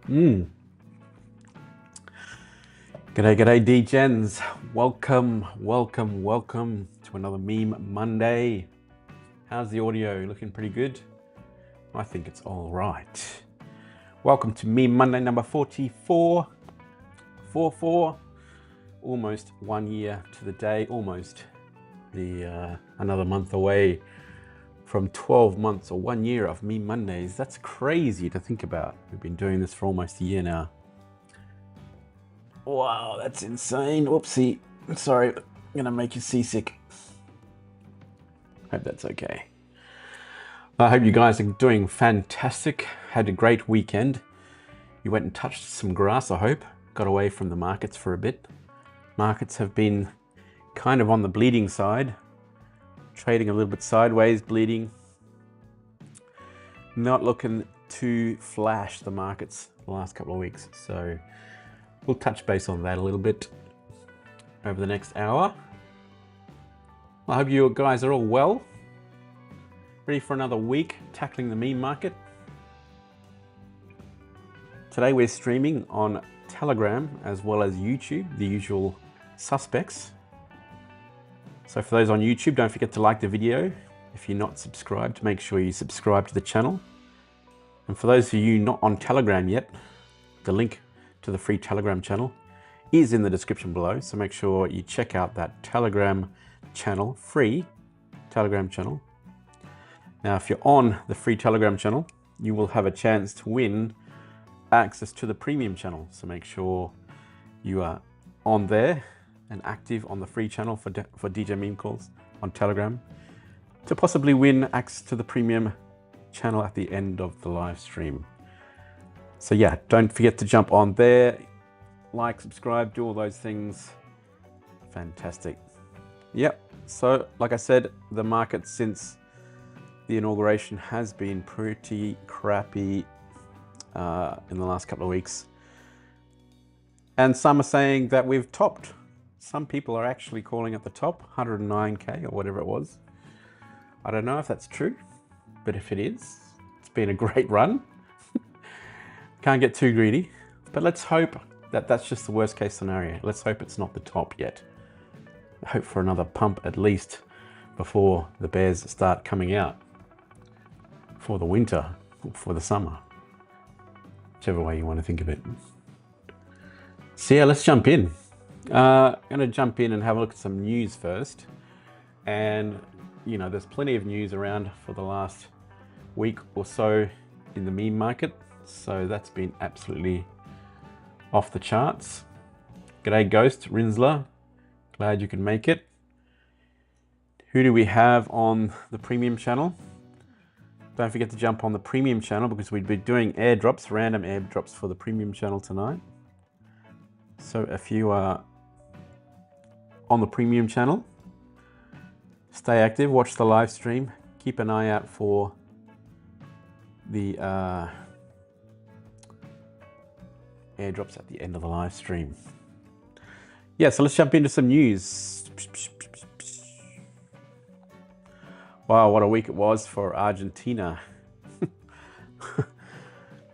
G'day, g'day, D-Gens. Welcome to another Meme Monday. How's the audio? Looking pretty good? I think it's all right. Welcome to Meme Monday number 44. 44. Almost 1 year to the day. Almost another month away from 12 months or 1 year of Meme Mondays. That's crazy to think about. We've been doing this for almost a year now. Wow, that's insane. Whoopsie. Sorry, I'm gonna make you seasick. Hope that's okay. I hope you guys are doing fantastic. Had a great weekend. You went and touched some grass, I hope. Got away from the markets for a bit. Markets have been kind of on the bleeding side. Trading a little bit sideways, bleeding. Not looking to flash the markets the last couple of weeks. So we'll touch base on that a little bit over the next hour. I hope you guys are all well. Ready for another week tackling the meme market. Today we're streaming on Telegram as well as YouTube, the usual suspects. So for those on YouTube, don't forget to like the video. If you're not subscribed, make sure you subscribe to the channel. And for those of you not on Telegram yet, the link to the free Telegram channel is in the description below. So make sure you check out that Telegram channel, free Telegram channel. Now, if you're on the free Telegram channel, you will have a chance to win access to the premium channel. So make sure you are on there and active on the free channel for DJ Meme Calls on Telegram to possibly win access to the premium channel at the end of the live stream. So yeah, don't forget to jump on there, like, subscribe, do all those things. Fantastic. Yep, so like I said, the market since the inauguration has been pretty crappy in the last couple of weeks. And some are saying that we've topped. Some people are actually calling it the top, 109K or whatever it was. I don't know if that's true, but if it is, it's been a great run. Can't get too greedy, but let's hope that that's just the worst case scenario. Let's hope it's not the top yet. I hope for another pump at least before the bears start coming out for the winter or for the summer, whichever way you want to think of it. So yeah, let's jump in. I'm going to jump in and have a look at some news first. And you know, there's plenty of news around for the last week or so in the meme market. So that's been absolutely off the charts. G'day Ghost, Rinsler. Glad you can make it. Who do we have on the premium channel? Don't forget to jump on the premium channel because we'd be doing airdrops, random airdrops for the premium channel tonight. So if you are on the premium channel, stay active, watch the live stream, keep an eye out for the airdrops at the end of the live stream. Yeah, so let's jump into some news. Wow, what a week it was for Argentina.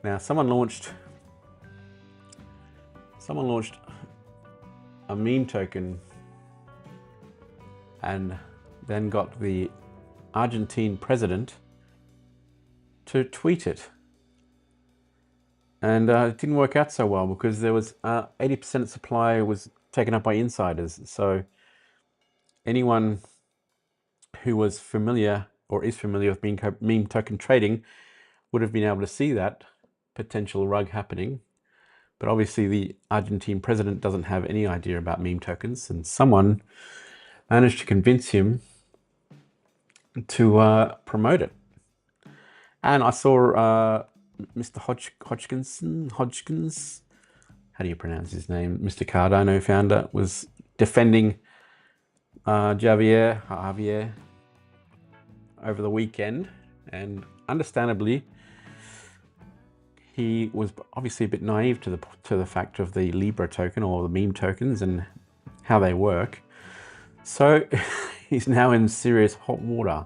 Now, someone launched a meme token and then got the Argentine president to tweet it. And it didn't work out so well because there was 80% supply was taken up by insiders. So anyone who was familiar or is familiar with meme token trading would have been able to see that potential rug happening. But obviously the Argentine president doesn't have any idea about meme tokens, and someone managed to convince him to promote it. And I saw Mr. Hodgkins, how do you pronounce his name? Mr. Cardano founder was defending Javier over the weekend, and understandably he was obviously a bit naive to the fact of the Libra token or the meme tokens and how they work. So he's now in serious hot water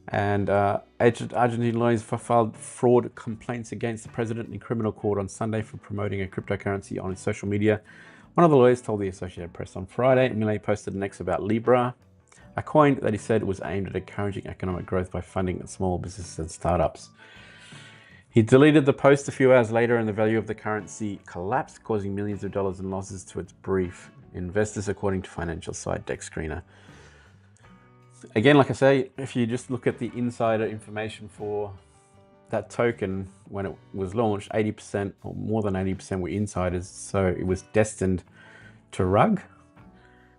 And Argentine lawyers filed fraud complaints against the president in criminal court on Sunday for promoting a cryptocurrency on his social media. One of the lawyers told the Associated Press on Friday. Milei posted an X about Libra, a coin that he said was aimed at encouraging economic growth by funding small businesses and startups. He deleted the post a few hours later and the value of the currency collapsed, causing millions of dollars in losses to its brief investors, according to financial site DexScreener. Again, like I say, if you just look at the insider information for that token when it was launched, 80% or more than 80% were insiders, so it was destined to rug.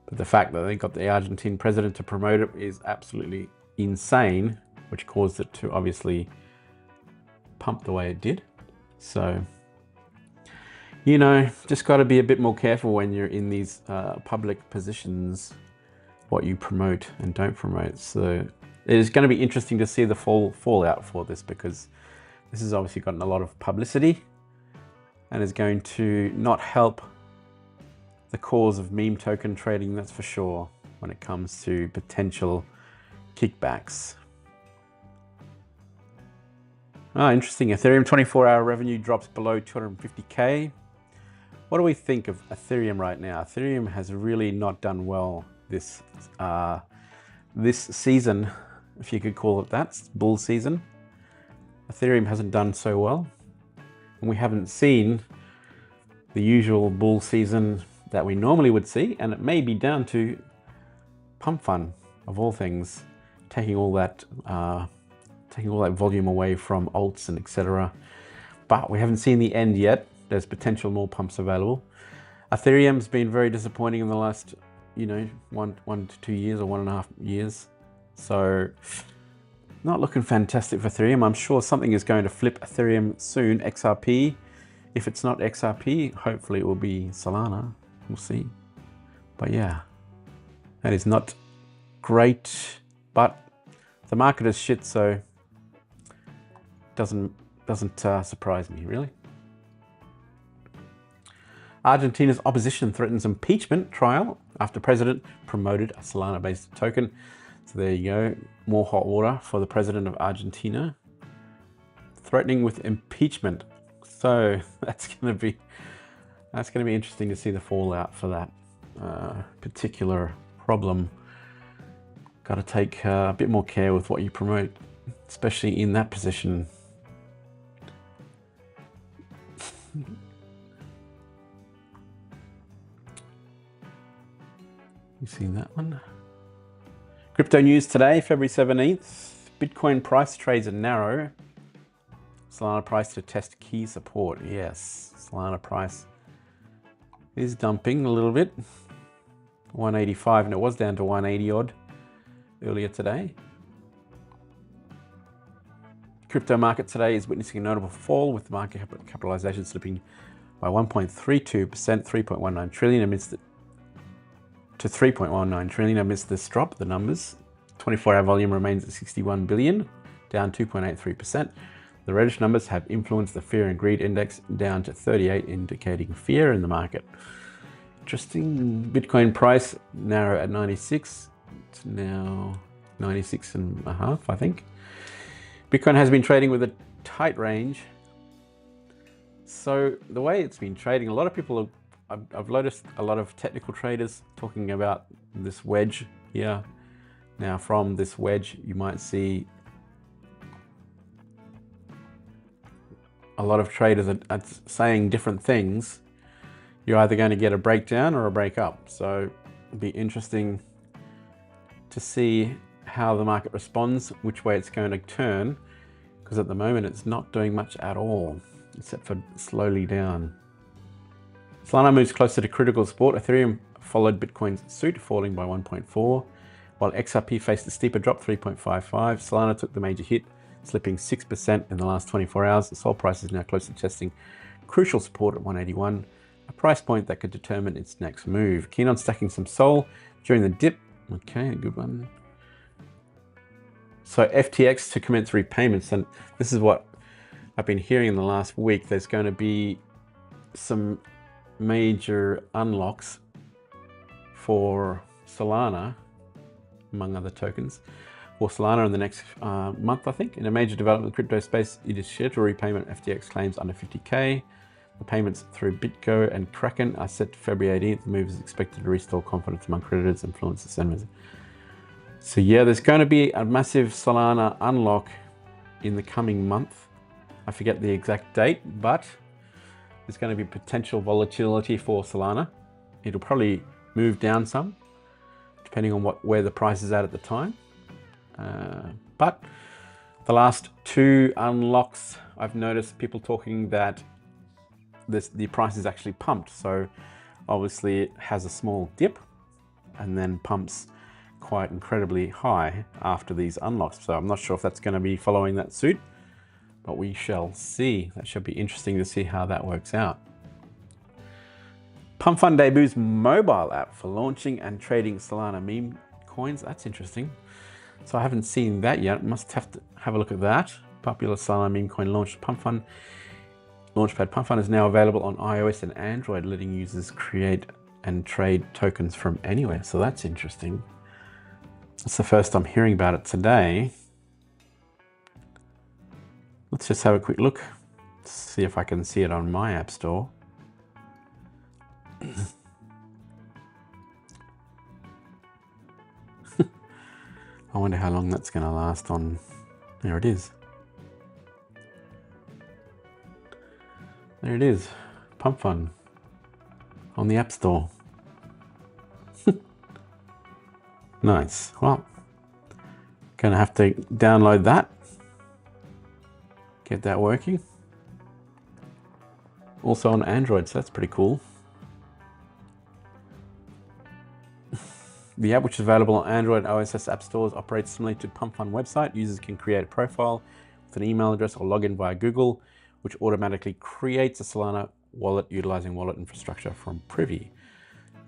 But the fact that they got the Argentine president to promote it is absolutely insane, which caused it to obviously pump the way it did. So, you know, just got to be a bit more careful when you're in these public positions, what you promote and don't promote. So it is going to be interesting to see the fallout for this, because this has obviously gotten a lot of publicity and is going to not help the cause of meme token trading, that's for sure, when it comes to potential kickbacks. Interesting. Ethereum 24-hour revenue drops below 250K. What do we think of Ethereum right now? Ethereum has really not done well this season, if you could call it that, bull season. Ethereum hasn't done so well, and we haven't seen the usual bull season that we normally would see, and it may be down to Pump.fun, of all things, taking all that volume away from alts and etc. But we haven't seen the end yet. There's potential more pumps available. Ethereum's been very disappointing in the last, you know, one to 2 years or 1.5 years. So not looking fantastic for Ethereum. I'm sure something is going to flip Ethereum soon. XRP. If it's not XRP, hopefully it will be Solana. We'll see. But yeah, that is not great. But the market is shit, so doesn't surprise me really. Argentina's opposition threatens impeachment trial after president promoted a Solana-based token. So there you go, more hot water for the president of Argentina, threatening with impeachment. So that's going to be interesting to see the fallout for that particular problem. Got to take a bit more care with what you promote, especially in that position. You seen that one? Crypto news today, February 17th. Bitcoin price trades are narrow. Solana price to test key support. Yes, Solana price is dumping a little bit. 185, and it was down to 180 odd earlier today. Crypto market today is witnessing a notable fall, with the market capitalization slipping by 1.32%, 3.19 trillion amidst to 3.19 trillion amidst this drop. The numbers, 24-hour volume remains at 61 billion, down 2.83%. The reddish numbers have influenced the fear and greed index down to 38, indicating fear in the market. Interesting. Bitcoin price narrow at 96. It's now 96.5, I think. Bitcoin has been trading with a tight range. So the way it's been trading, a lot of people I've noticed a lot of technical traders talking about this wedge here. Now from this wedge, you might see a lot of traders are saying different things. You're either going to get a breakdown or a break up. So it'll be interesting to see how the market responds, which way it's going to turn, because at the moment it's not doing much at all, except for slowly down. Solana moves closer to critical support. Ethereum followed Bitcoin's suit, falling by 1.4, while XRP faced a steeper drop, 3.55. Solana took the major hit, slipping 6% in the last 24 hours. The SOL price is now close to testing crucial support at 181, a price point that could determine its next move. Keen on stacking some SOL during the dip. Okay, a good one. So FTX to commence repayments, and this is what I've been hearing in the last week. There's going to be some major unlocks for Solana, among other tokens. for Solana in the next month, I think. In a major development in the crypto space, it is scheduled repayment FTX claims under 50K. The payments through BitGo and Kraken are set to February 18th. The move is expected to restore confidence among creditors, influencers, and so yeah, there's going to be a massive Solana unlock in the coming month. I forget the exact date, but there's going to be potential volatility for Solana. It'll probably move down some, depending on where the price is at the time. But the last two unlocks, I've noticed people talking that the price is actually pumped. So obviously it has a small dip and then pumps quite incredibly high after these unlocks. So I'm not sure if that's going to be following that suit, but we shall see. That should be interesting to see how that works out. Pump.fun debuts mobile app for launching and trading Solana meme coins. That's interesting. So I haven't seen that yet. Must have to have a look at that. Popular Solana meme coin launched Pump.fun. Launchpad Pump.fun is now available on iOS and Android, letting users create and trade tokens from anywhere. So that's interesting. It's the first I'm hearing about it today. Let's just have a quick look. See if I can see it on my app store. I wonder how long that's going to last on. There it is. There it is. Pump.fun on the App Store. Nice. Well, gonna have to download that. Get that working. Also on Android, so that's pretty cool. The app, which is available on Android and iOS app stores, operates similarly to Pump.fun website. Users can create a profile with an email address or log in via Google, which automatically creates a Solana wallet utilizing wallet infrastructure from Privy.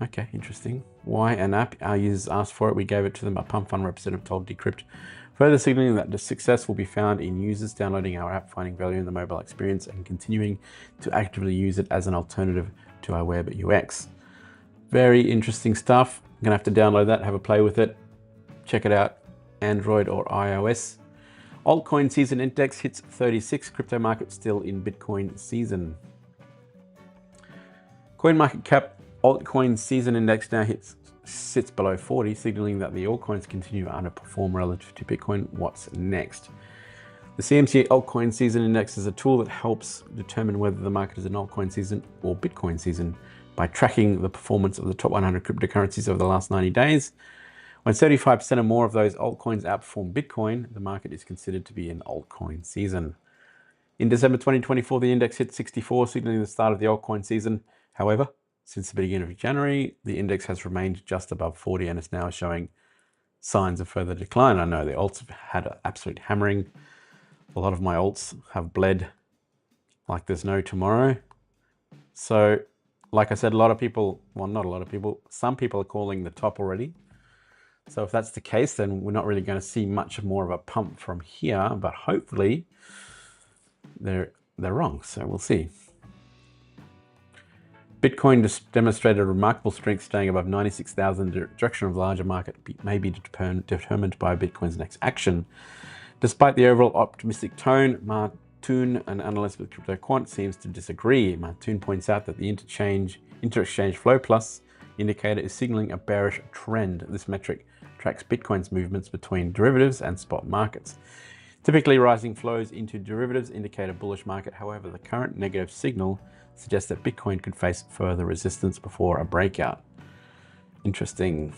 Okay, interesting. Why an app? Our users asked for it. We gave it to them. A Pump.fun representative told Decrypt, further signaling that the success will be found in users downloading our app, finding value in the mobile experience, and continuing to actively use it as an alternative to our web UX. Very interesting stuff. I'm gonna have to download that, have a play with it, check it out, Android or iOS. Altcoin season index hits 36. Crypto market still in Bitcoin season. CoinMarketCap altcoin season index now sits below 40, signaling that the altcoins continue to underperform relative to Bitcoin. What's next? The CMC altcoin season index is a tool that helps determine whether the market is an altcoin season or Bitcoin season by tracking the performance of the top 100 cryptocurrencies over the last 90 days. When 35% or more of those altcoins outperform Bitcoin, the market is considered to be an altcoin season. In December 2024, the index hit 64, signaling the start of the altcoin season. However, since the beginning of January, the index has remained just above 40 and is now showing signs of further decline. I know the alts have had an absolute hammering. A lot of my alts have bled like there's no tomorrow. So, like I said, a lot of people, well, not a lot of people, some people are calling the top already. So if that's the case, then we're not really going to see much more of a pump from here, but hopefully they're wrong. So we'll see. Bitcoin just demonstrated remarkable strength, staying above 96,000. The direction of the larger market may be determined by Bitcoin's next action. Despite the overall optimistic tone, Martoon, an analyst with Crypto Quant, seems to disagree. Martoon points out that the inter-exchange flow plus indicator is signaling a bearish trend. This metric tracks Bitcoin's movements between derivatives and spot markets. Typically, rising flows into derivatives indicate a bullish market. However, the current negative signal suggests that Bitcoin could face further resistance before a breakout. Interesting.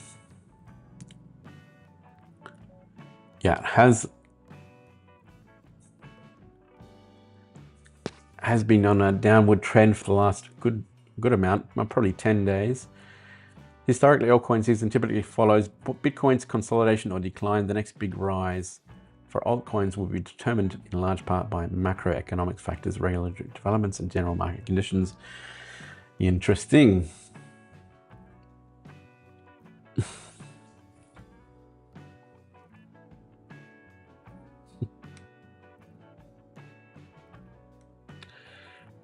Yeah, it has been on a downward trend for the last good amount, probably 10 days. Historically, altcoin season typically follows Bitcoin's consolidation or decline. The next big rise for altcoins will be determined in large part by macroeconomic factors, regulatory developments, and general market conditions. Interesting.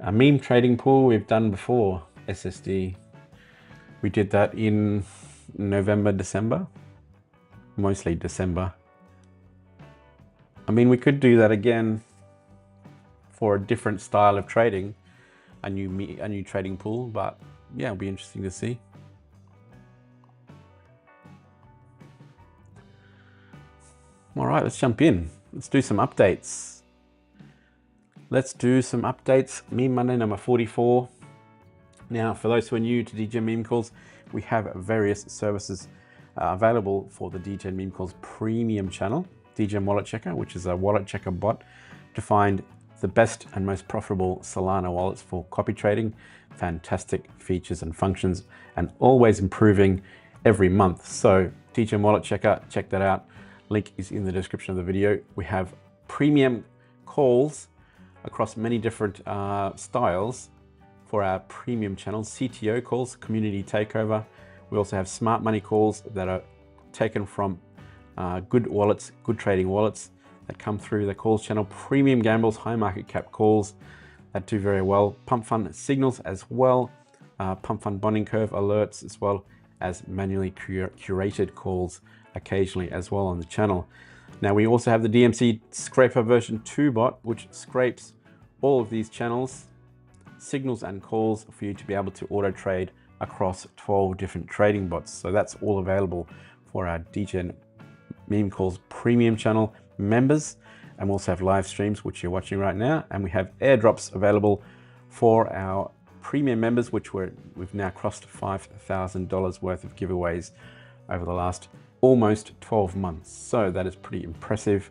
A meme trading pool we've done before, SSD. We did that in November, December, mostly December. I mean, we could do that again for a different style of trading, a new trading pool, but yeah, it'll be interesting to see. All right, let's jump in. Let's do some updates. Meme Monday number 44. Now, for those who are new to DJ Meme Calls, we have various services available for the DJ Meme Calls premium channel. DJ Wallet Checker, which is a wallet checker bot to find the best and most profitable Solana wallets for copy trading. Fantastic features and functions, and always improving every month. So DJ Wallet Checker, check that out. Link is in the description of the video. We have premium calls across many different styles for our premium channels. CTO calls, community takeover. We also have smart money calls that are taken from good wallets, good trading wallets that come through the calls channel. Premium gambles, high market cap calls that do very well. Pump.fun signals as well. Pump.fun bonding curve alerts, as well as manually curated calls occasionally as well on the channel. Now, we also have the DMC Scraper version 2 bot, which scrapes all of these channels, signals and calls for you to be able to auto trade across 12 different trading bots. So that's all available for our DJ Meme Calls premium channel members. And we also have live streams, which you're watching right now. And we have airdrops available for our premium members, which we've now crossed $5,000 worth of giveaways over the last almost 12 months. So that is pretty impressive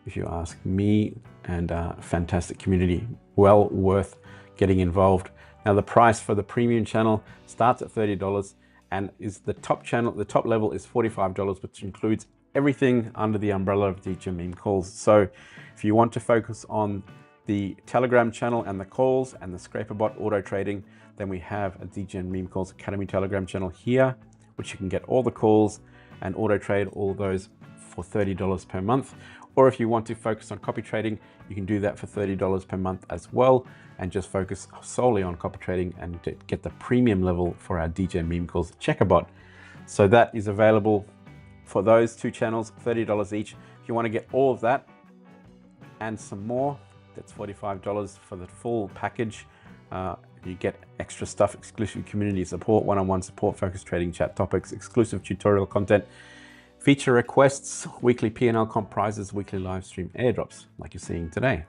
if you ask me, and a fantastic community, well worth getting involved. Now, the price for the premium channel starts at $30 and is the top channel. The top level is $45, which includes everything under the umbrella of DJ Meme Calls. So if you want to focus on the Telegram channel and the calls and the Scraper bot auto trading, then we have a DJ Meme Calls Academy Telegram channel here, which you can get all the calls and auto trade all those for $30 per month. Or if you want to focus on copy trading, you can do that for $30 per month as well, and just focus solely on copy trading and get the premium level for our DJ Meme Calls Checker bot. So that is available for those two channels, $30 each. If you want to get all of that and some more, that's $45 for the full package. You get extra stuff, exclusive community support, one-on-one support, focused trading chat topics, exclusive tutorial content, feature requests, weekly P&L comp prizes, weekly live stream airdrops like you're seeing today.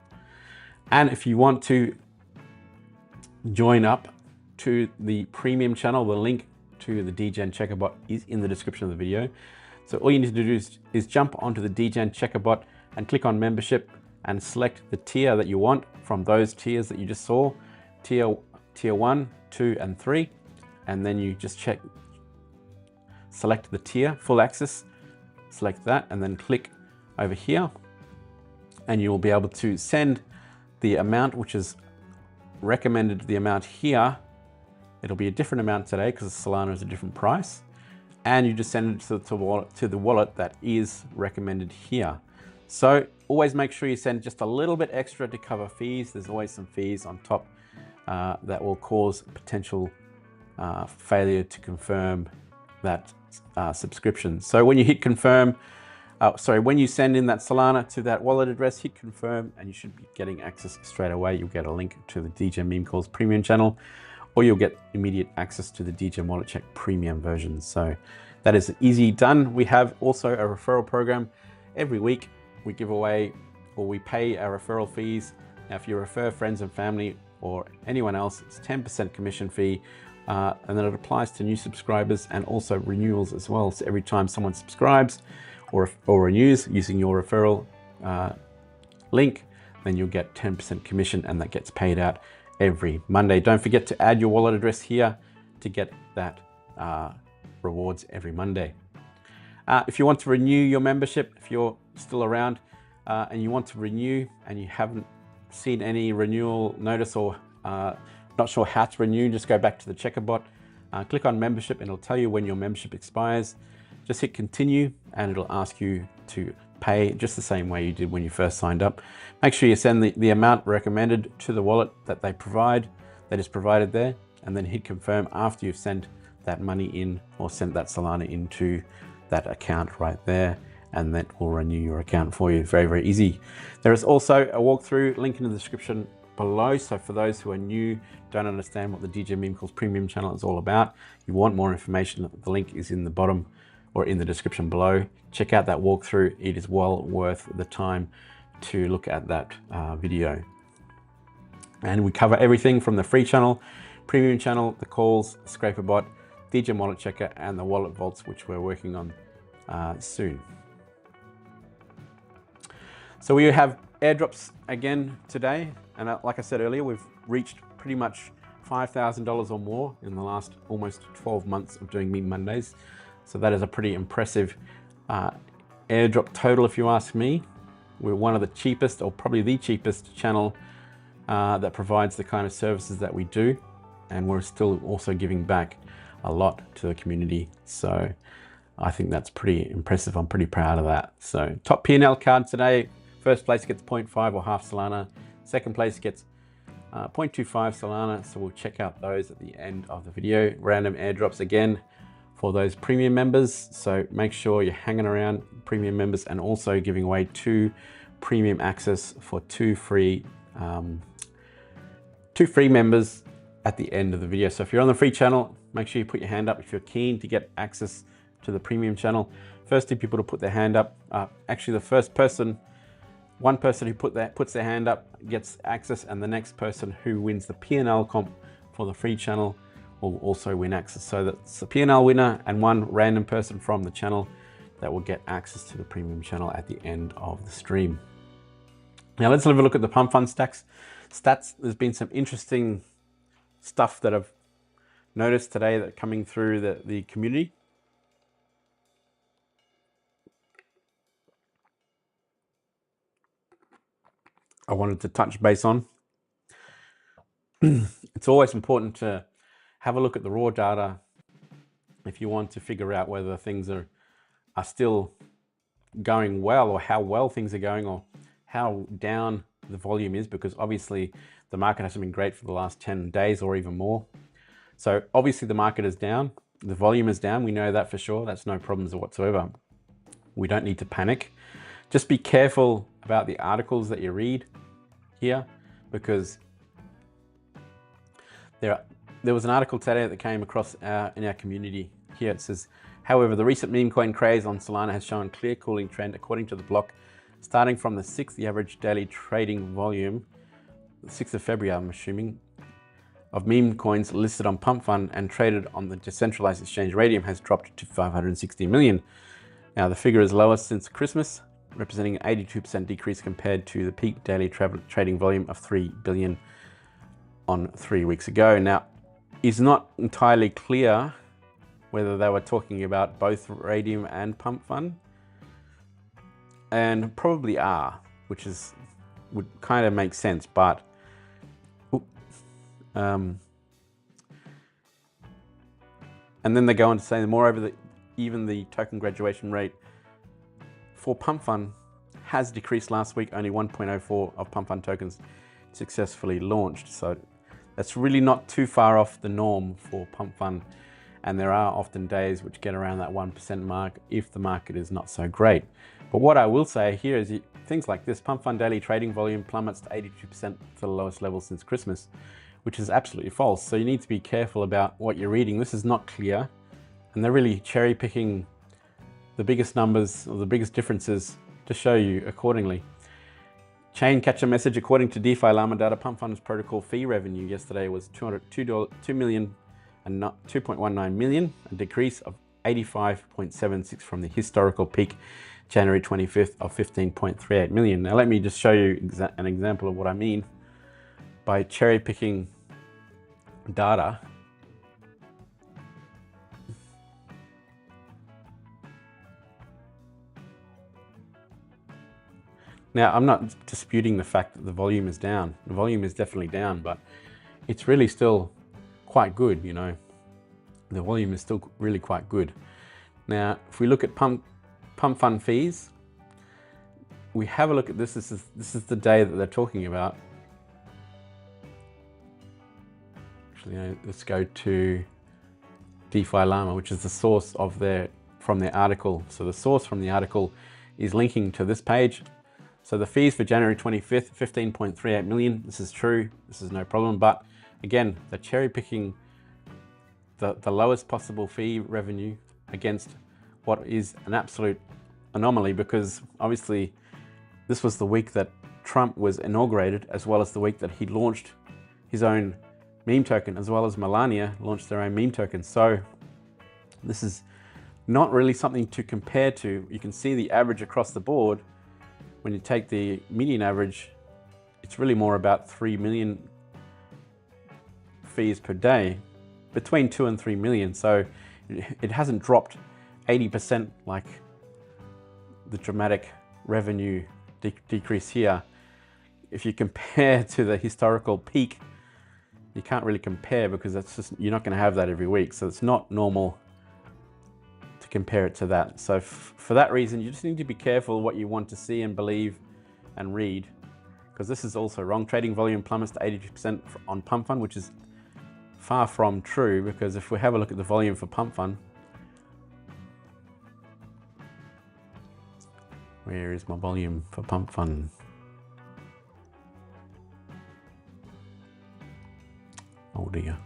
And if you want to join up to the premium channel, the link to the DGen Checker bot is in the description of the video. So all you need to do is jump onto the DGen Checker bot and click on membership and select the tier that you want from those tiers that you just saw, tier 1, 2, and 3. And then you just select the tier, full access, select that, and then click over here. And you will be able to send the amount, which is recommended, the amount here. It'll be a different amount today because Solana is a different price. And you just send it to the wallet that is recommended here. So always make sure you send just a little bit extra to cover fees. There's always some fees on top that will cause potential failure to confirm that subscription. So when you hit confirm, when you send in that Solana to that wallet address, hit confirm, and you should be getting access straight away. You'll get a link to the DJ Meme Calls premium channel, or you'll get immediate access to the DJ Wallet Check premium version. So that is easy done. We have also a referral program. Every week we give away, or we pay our referral fees. Now, if you refer friends and family or anyone else, it's 10% commission fee. And then it applies to new subscribers and also renewals as well. So every time someone subscribes or renews using your referral link, then you'll get 10% commission, and that gets paid out every Monday. Don't forget to add your wallet address here to get that rewards every Monday. If you want to renew your membership, if you're still around and you want to renew and you haven't seen any renewal notice or not sure how to renew, just go back to the Checker bot, click on membership, and it'll tell you when your membership expires. Just hit continue, and it'll ask you to pay just the same way you did when you first signed up. Make sure you send the amount recommended to the wallet that they provide, that is provided there, and then hit confirm after you've sent that money in or sent that Solana into that account right there. and that will renew your account for you. Very, very easy. There is also a walkthrough link in the description below. So for those who are new, don't understand what the DJ Meme Calls Premium channel is all about, you want more information, the link is in the bottom or in the description below. Check out that walkthrough. It is well worth the time to look at that video. And we cover everything from the free channel, premium channel, the calls, Scraper Bot, DJ Wallet Checker, and the wallet vaults, which we're working on soon. So we have airdrops again today. And like I said earlier, we've reached pretty much $5,000 or more in the last almost 12 months of doing Meme Mondays. So that is a pretty impressive airdrop total, if you ask me. We're one of the cheapest, or probably the cheapest channel that provides the kind of services that we do. And we're still also giving back a lot to the community. So I think that's pretty impressive. I'm pretty proud of that. So top P&L card today, first place gets 0.5 or half Solana. Second place gets 0.25 Solana. So we'll check out those at the end of the video. Random airdrops again for those premium members. So make sure you're hanging around premium members, and also giving away 2 premium access for 2 free members at the end of the video. So if you're on the free channel, make sure you put your hand up if you're keen to get access to the premium channel. First 2 people to put their hand up, actually the first person, one person who puts their hand up gets access, and the next person who wins the P&L comp for the free channel will also win access. So that's the P&L winner and 1 random person from the channel that will get access to the premium channel at the end of the stream. Now let's have a look at the Pump.fun stats. There's been some interesting stuff that I've noticed today that coming through the community. I wanted to touch base on. It's always important to have a look at the raw data if you want to figure out whether things are still going well, or how well things are going, or how down the volume is, because obviously the market hasn't been great for the last 10 days or even more. So obviously the market is down, the volume is down, we know that for sure. That's no problems whatsoever. We don't need to panic. Just be careful about the articles that you read here, because there was an article today that came across in our community. Here it says, however, the recent meme coin craze on Solana has shown clear cooling trend according to the block. Starting from the 6th, the average daily trading volume, the 6th of February, I'm assuming, of meme coins listed on Pump.fun and traded on the decentralized exchange Radium has dropped to 560 million. Now the figure is lowest since Christmas, representing an 82% decrease compared to the peak daily trading volume of 3 billion on 3 weeks ago. Now, it's not entirely clear whether they were talking about both Radium and Pump.fun, and probably are, which would kind of make sense, but and then they go on to say, moreover, even the token graduation rate for Pump.fun has decreased last week. Only 1.04 of Pump.fun tokens successfully launched. So that's really not too far off the norm for Pump.fun. And there are often days which get around that 1% mark if the market is not so great. But what I will say here is things like this: Pump.fun daily trading volume plummets to 82% to the lowest level since Christmas, which is absolutely false. So you need to be careful about what you're reading. This is not clear, and they're really cherry picking the biggest numbers or the biggest differences to show you accordingly. Chain catcher message: according to DeFi Llama data, Pump.fun's protocol fee revenue yesterday was $2 million and not 2.19 million, a decrease of 85.76 from the historical peak January 25th of 15.38 million. Now let me just show you an example of what I mean by cherry picking data. Now, I'm not disputing the fact that the volume is down. The volume is definitely down, but it's really still quite good, you know. The volume is still really quite good. Now, if we look at Pump.fun fees, we have a look at this. This is the day that they're talking about. Actually, let's go to DeFi Llama, which is the source of from their article. So the source from the article is linking to this page. So the fees for January 25th, 15.38 million. This is true. This is no problem. But again, they're cherry picking the lowest possible fee revenue against what is an absolute anomaly, because obviously this was the week that Trump was inaugurated, as well as the week that he launched his own meme token, as well as Melania launched their own meme token. So this is not really something to compare to. You can see the average across the board. When you take the median average, it's really more about 3 million fees per day, between 2 and 3 million. So it hasn't dropped 80% like the dramatic revenue decrease here. If you compare to the historical peak, you can't really compare, because that's just, you're not going to have that every week. So it's not normal to compare it to that. So for that reason, you just need to be careful what you want to see and believe and read, because this is also wrong. Trading volume plummets to 80% on Pump.fun, which is far from true, because if we have a look at the volume for Pump.fun, where is my volume for Pump.fun? Oh dear.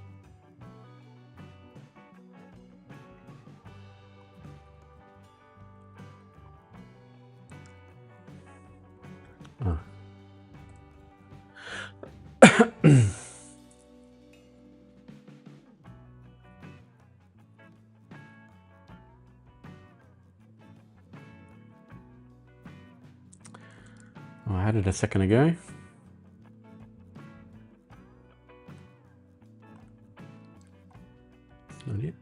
Oh. Oh, I had it a second ago. That's not it.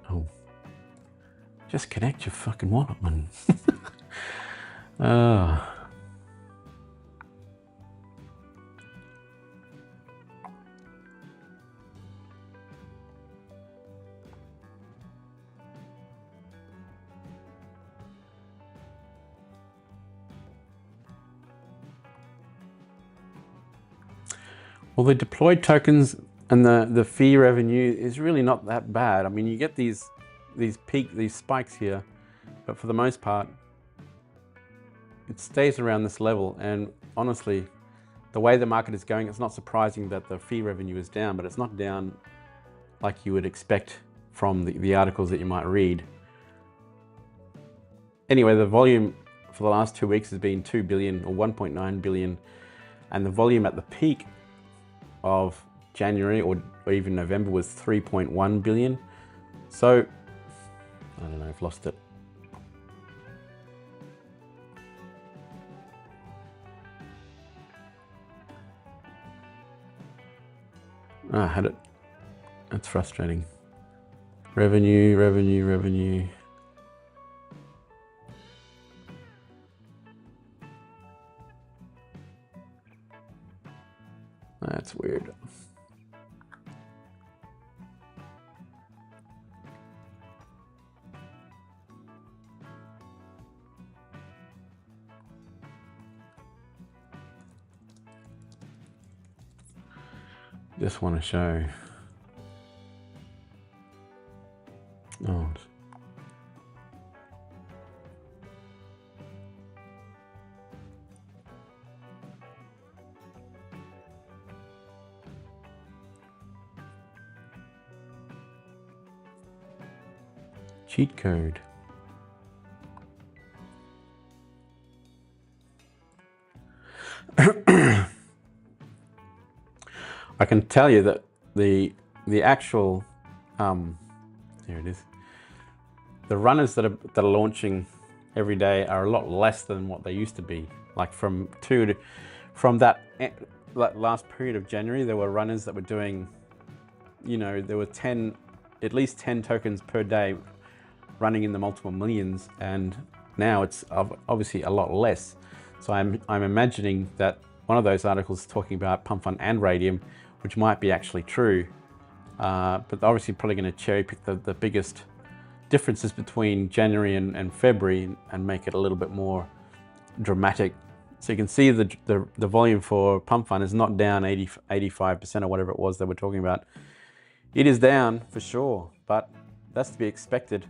Oh. Just connect your fucking wallet, man. Well, the deployed tokens and the fee revenue is really not that bad. I mean, you get these spikes here, but for the most part, it stays around this level. And honestly, the way the market is going, it's not surprising that the fee revenue is down, but it's not down like you would expect from the articles that you might read. Anyway, the volume for the last 2 weeks has been 2 billion or 1.9 billion, and the volume at the peak of January or even November was 3.1 billion. So I don't know, I've lost it. I had it. That's frustrating. Revenue. That's weird. Just want to show. Oh. Cheat code. I can tell you that the actual there it is. The runners that are launching every day are a lot less than what they used to be. Like from that last period of January, there were runners that were doing, you know, there were at least 10 tokens per day running in the multiple millions, and now it's obviously a lot less. So I'm imagining that one of those articles talking about Pump.fun and Radium, which might be actually true, but obviously probably going to cherry pick the biggest differences between January and February and make it a little bit more dramatic. So you can see the volume for Pump.fun is not down 85% or whatever it was that we're talking about. It is down for sure, but that's to be expected.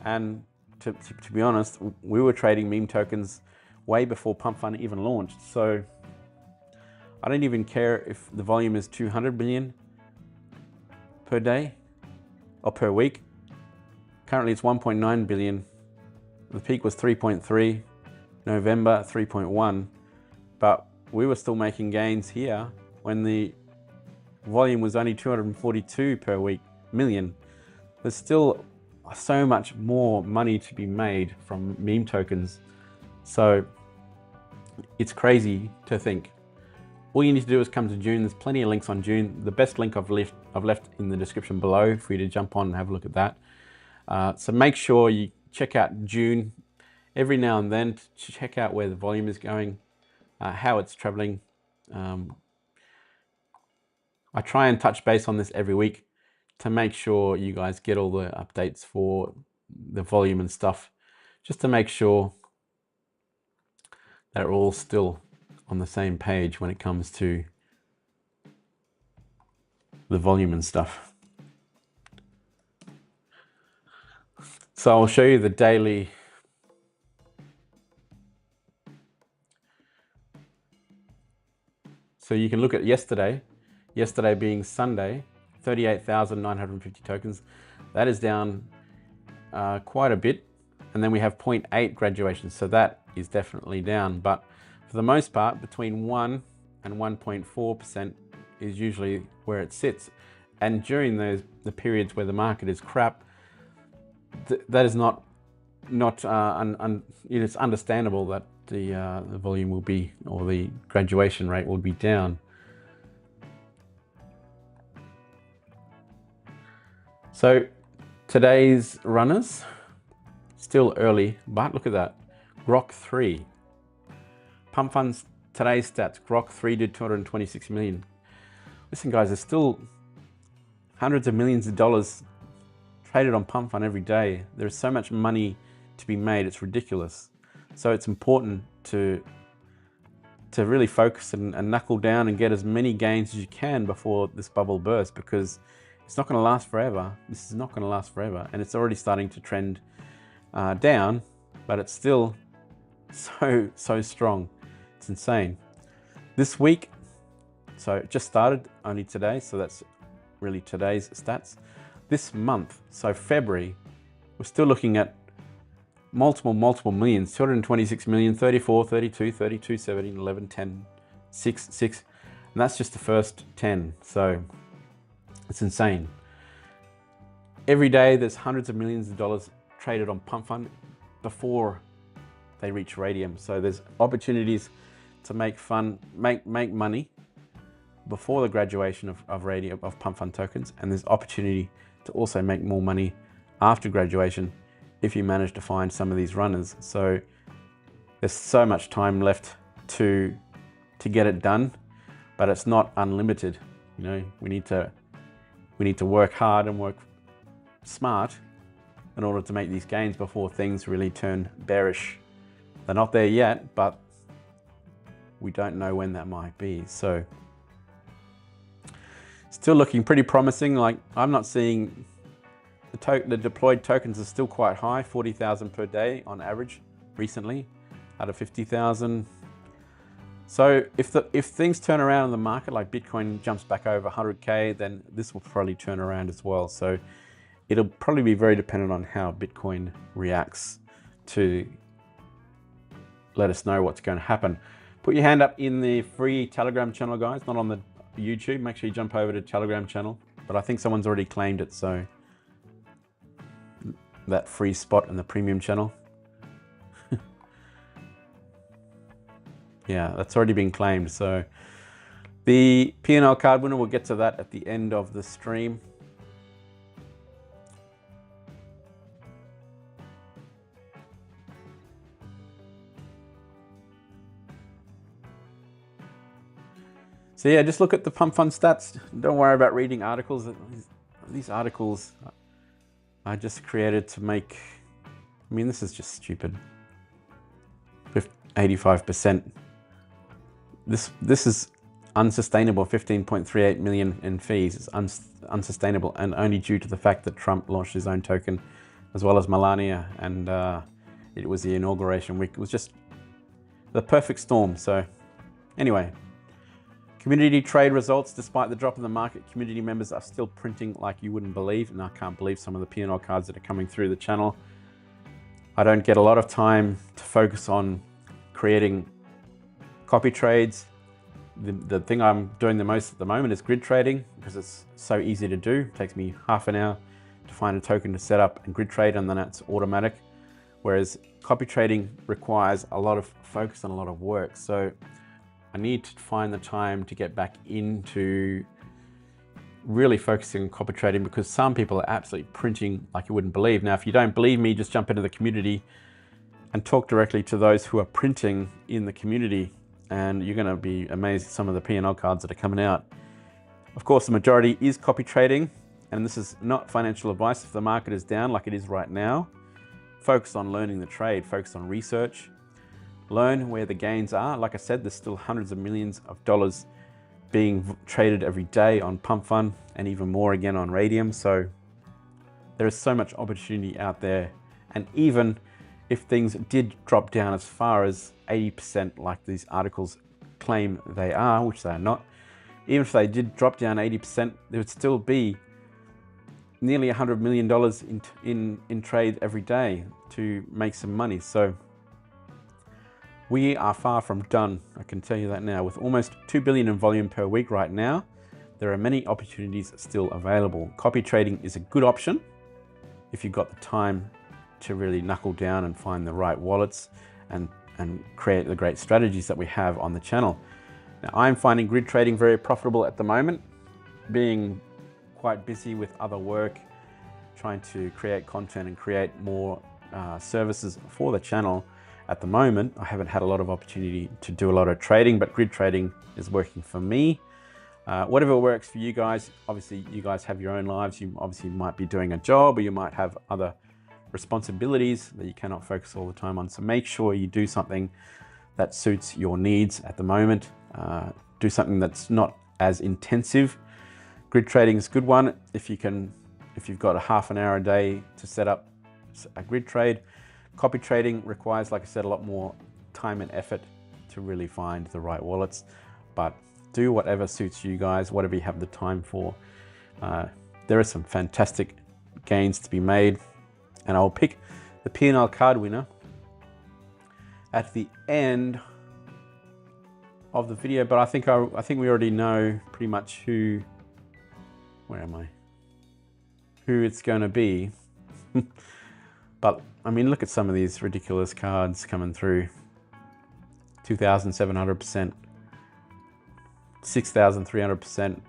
And to be honest, we were trading meme tokens way before Pump.fun even launched. So I don't even care if the volume is 200 billion per day or per week. Currently it's 1.9 billion. The peak was 3.3, November 3.1, but we were still making gains here when the volume was only 242 per week million. There's still so much more money to be made from meme tokens. So it's crazy to think. All you need to do is come to June. There's plenty of links on June. The best link I've left in the description below for you to jump on and have a look at that. So make sure you check out June every now and then to check out where the volume is going, how it's traveling. I try and touch base on this every week to make sure you guys get all the updates for the volume and stuff, just to make sure that we're all still on the same page when it comes to the volume and stuff. So I'll show you the daily. So you can look at yesterday being Sunday, 38,950 tokens. That is down quite a bit. And then we have 0.8 graduation. So that is definitely down. But for the most part, between 1 and 1.4% is usually where it sits. And during the periods where the market is crap, that is not it's understandable that the volume will be, or the graduation rate will be down. So today's runners, still early, but look at that. Grok 3. Pump.fun's today's stats. Grok 3 did 226 million. Listen guys, there's still hundreds of millions of dollars traded on Pump.fun every day. There's so much money to be made, it's ridiculous. So it's important to really focus and knuckle down and get as many gains as you can before this bubble bursts, because it's not going to last forever. This is not going to last forever, and it's already starting to trend down, but it's still so strong. It's insane. This week, so it just started only today, so that's really today's stats. This month, so February, we're still looking at multiple millions, 226 million, 34, 32, 32, 17, 11, 10, 6, 6, and that's just the first 10. So it's insane. Every day there's hundreds of millions of dollars traded on Pump.fun before they reach radium. So there's opportunities to make money before the graduation of radium, of Pump.fun tokens, and there's opportunity to also make more money after graduation if you manage to find some of these runners. So there's so much time left to get it done, but it's not unlimited. You know, we need to work hard and work smart in order to make these gains before things really turn bearish. They're not there yet, but we don't know when that might be. So still looking pretty promising. Like, I'm not seeing the deployed tokens are still quite high, 40,000 per day on average recently, out of 50,000. So if things turn around in the market, like Bitcoin jumps back over 100K, then this will probably turn around as well. So it'll probably be very dependent on how Bitcoin reacts to let us know what's going to happen. Put your hand up in the free Telegram channel, guys, not on the YouTube. Make sure you jump over to Telegram channel, but I think someone's already claimed it, so that free spot in the premium channel. Yeah, that's already been claimed. So the P&L card winner, we'll get to that at the end of the stream. So yeah, just look at the Pump.fun stats. Don't worry about reading articles. These articles I just created to make, I mean, this is just stupid. 85%. This is unsustainable. 15.38 million in fees is unsustainable, and only due to the fact that Trump launched his own token as well as Melania, and it was the inauguration week. It was just the perfect storm. So anyway, community trade results. Despite the drop in the market, community members are still printing like you wouldn't believe, and I can't believe some of the P&L cards that are coming through the channel. I don't get a lot of time to focus on creating copy trades. The thing I'm doing the most at the moment is grid trading, because it's so easy to do. It takes me half an hour to find a token to set up and grid trade, and then it's automatic. Whereas copy trading requires a lot of focus and a lot of work. So I need to find the time to get back into really focusing on copy trading, because some people are absolutely printing like you wouldn't believe. Now, if you don't believe me, just jump into the community and talk directly to those who are printing in the community, and you're going to be amazed at some of the P&L cards that are coming out. Of course, the majority is copy trading, and this is not financial advice. If the market is down like it is right now, focus on learning the trade, focus on research, learn where the gains are. Like I said, there's still hundreds of millions of dollars being traded every day on Pump.fun, and even more again on Radium. So there is so much opportunity out there. And even if things did drop down as far as 80%, like these articles claim they are, which they are not, even if they did drop down 80%, there would still be nearly $100 million in trade every day to make some money. So we are far from done, I can tell you that now. With almost 2 billion in volume per week right now, there are many opportunities still available. Copy trading is a good option if you've got the time to really knuckle down and find the right wallets and create the great strategies that we have on the channel. Now, I'm finding grid trading very profitable at the moment, being quite busy with other work, trying to create content and create more services for the channel. At the moment, I haven't had a lot of opportunity to do a lot of trading, but grid trading is working for me. Whatever works for you guys. Obviously, you guys have your own lives. You obviously might be doing a job, or you might have other responsibilities that you cannot focus all the time on. So make sure you do something that suits your needs at the moment. Do something that's not as intensive. Grid trading is a good one. If you've got a half an hour a day to set up a grid trade. Copy trading requires, like I said, a lot more time and effort to really find the right wallets, but do whatever suits you guys, whatever you have the time for. There are some fantastic gains to be made, and I'll pick the P&L card winner at the end of the video, but I think we already know pretty much who it's going to be. But I mean, look at some of these ridiculous cards coming through. 2,700%, 6,300%.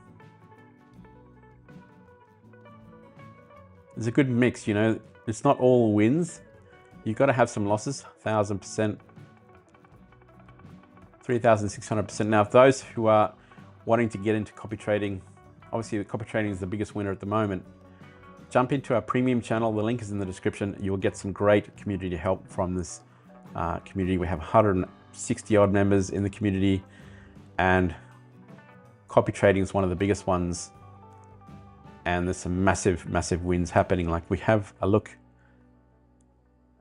It's a good mix, you know. It's not all wins. You've got to have some losses. 1,000%, 3,600%. Now, if those who are wanting to get into copy trading, obviously the copy trading is the biggest winner at the moment. Jump into our premium channel. The link is in the description. You will get some great community help from this community. We have 160 odd members in the community, and copy trading is one of the biggest ones. And there's some massive, massive wins happening. Like, we have a look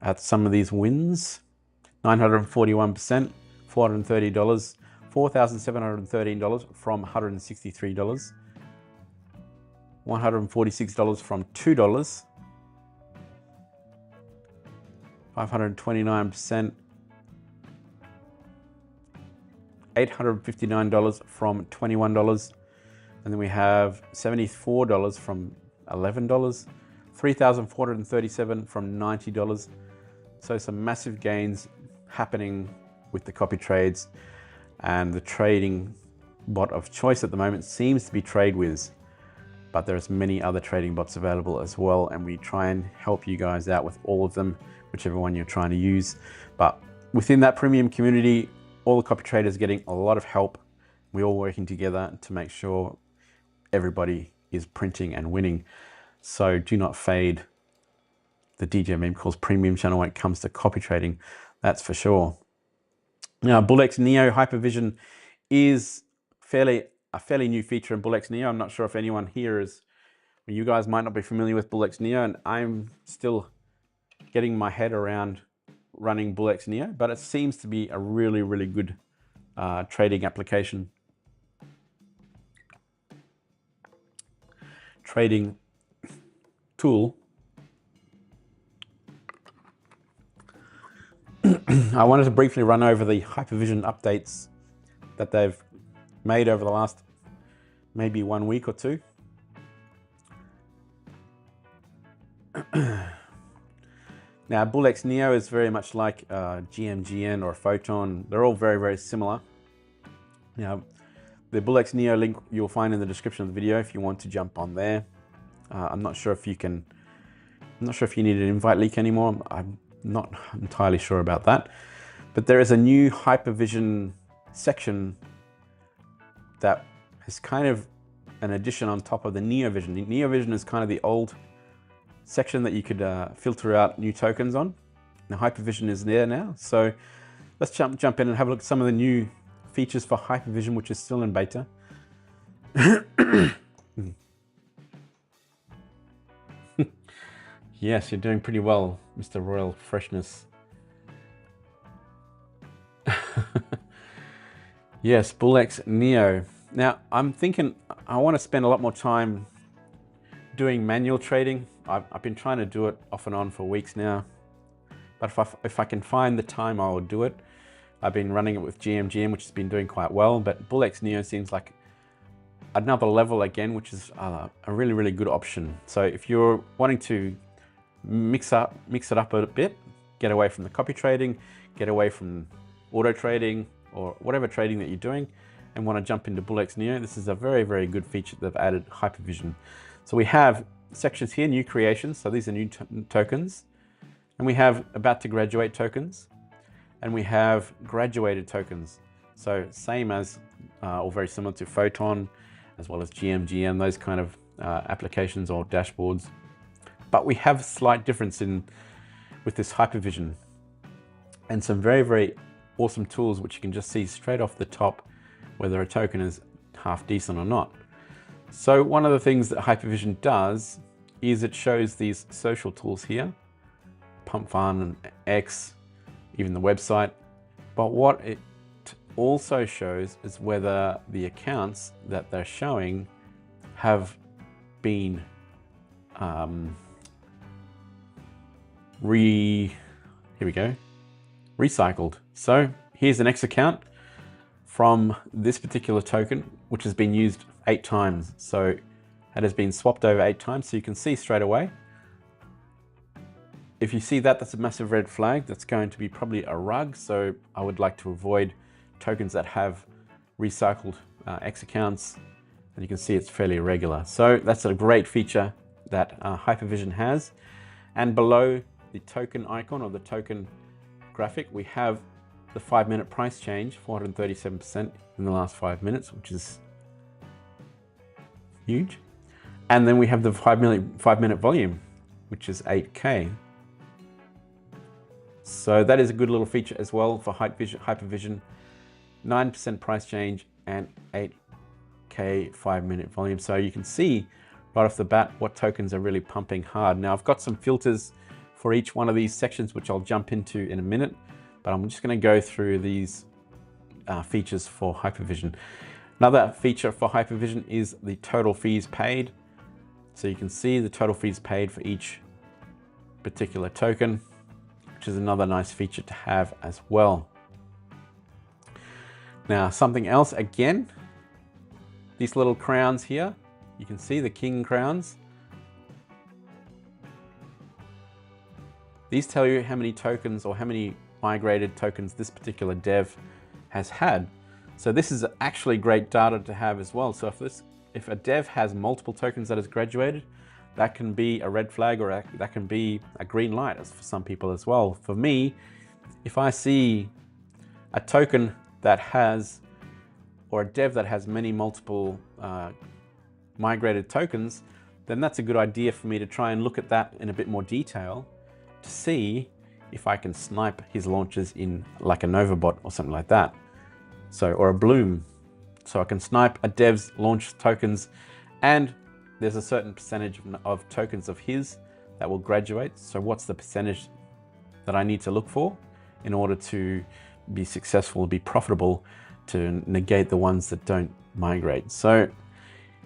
at some of these wins. 941%, $430, $4,713 from $163. $146 from $2, 529%, $859 from $21, and then we have $74 from $11, $3,437 from $90. So some massive gains happening with the copy trades, and the trading bot of choice at the moment seems to be TradeWiz. But there's many other trading bots available as well, and we try and help you guys out with all of them, whichever one you're trying to use. But within that premium community, all the copy traders are getting a lot of help. We're all working together to make sure everybody is printing and winning. So do not fade the DJ Meme Calls premium channel when it comes to copy trading, that's for sure. Now, BullX Neo Hypervision is a fairly new feature in BullX Neo. I'm not sure if anyone here is, you guys might not be familiar with BullX Neo, and I'm still getting my head around running BullX Neo, but it seems to be a really, really good trading application. Trading tool. I wanted to briefly run over the Hypervision updates that they've made over the last maybe 1 week or two. Now, BullX Neo is very much like GMGN or Photon. They're all very, very similar. Now, the BullX Neo link you'll find in the description of the video if you want to jump on there. I'm not sure if you need an invite link anymore. I'm not entirely sure about that. But there is a new Hypervision section that is kind of an addition on top of the NeoVision. The NeoVision is kind of the old section that you could filter out new tokens on. Now Hypervision is there now. So let's jump in and have a look at some of the new features for Hypervision, which is still in beta. Yes, you're doing pretty well, Mr. Royal Freshness. Yes, BullX Neo. Now, I'm thinking I want to spend a lot more time doing manual trading. I've been trying to do it off and on for weeks now, but if I can find the time, I will do it. I've been running it with GMGM, which has been doing quite well, but BullX Neo seems like another level again, which is a really, really good option. So if you're wanting to mix it up a bit, get away from the copy trading, get away from auto trading or whatever trading that you're doing, and want to jump into BullX Neo, this is a very, very good feature they've added, Hypervision. So we have sections here, new creations. So these are new tokens, and we have about to graduate tokens, and we have graduated tokens. So same as or very similar to Photon, as well as GMGM, those kind of applications or dashboards. But we have a slight difference with this Hypervision, and some very, very awesome tools which you can just see straight off the top whether a token is half decent or not. So one of the things that Hypervision does is it shows these social tools here, Pump.fun and X, even the website. But what it also shows is whether the accounts that they're showing have been recycled. So here's an X account from this particular token, which has been used 8 times. So it has been swapped over 8 times. So you can see straight away. If you see that, that's a massive red flag. That's going to be probably a rug. So I would like to avoid tokens that have recycled X accounts. And you can see it's fairly irregular. So that's a great feature that Hypervision has. And below the token icon or the token graphic, we have the 5-minute price change, 437% in the last 5 minutes, which is huge. And then we have the 5-minute volume, which is 8K. So that is a good little feature as well for Hypervision. 9% price change and 8K 5-minute volume. So you can see right off the bat what tokens are really pumping hard. Now I've got some filters for each one of these sections, which I'll jump into in a minute, but I'm just going to go through these features for Hypervision. Another feature for Hypervision is the total fees paid. So you can see the total fees paid for each particular token, which is another nice feature to have as well. Now, something else, again, these little crowns here, you can see the king crowns. These tell you how many tokens or how many migrated tokens this particular dev has had. So this is actually great data to have as well. So if a dev has multiple tokens that has graduated, that can be a red flag, or that can be a green light for some people as well. For me, if I see a token that has, or a dev that has multiple migrated tokens, then that's a good idea for me to try and look at that in a bit more detail to see if I can snipe his launches in like a Novabot or something like that. So, or a Bloom. So I can snipe a dev's launch tokens, and there's a certain percentage of tokens of his that will graduate. So what's the percentage that I need to look for in order to be successful, be profitable, to negate the ones that don't migrate? So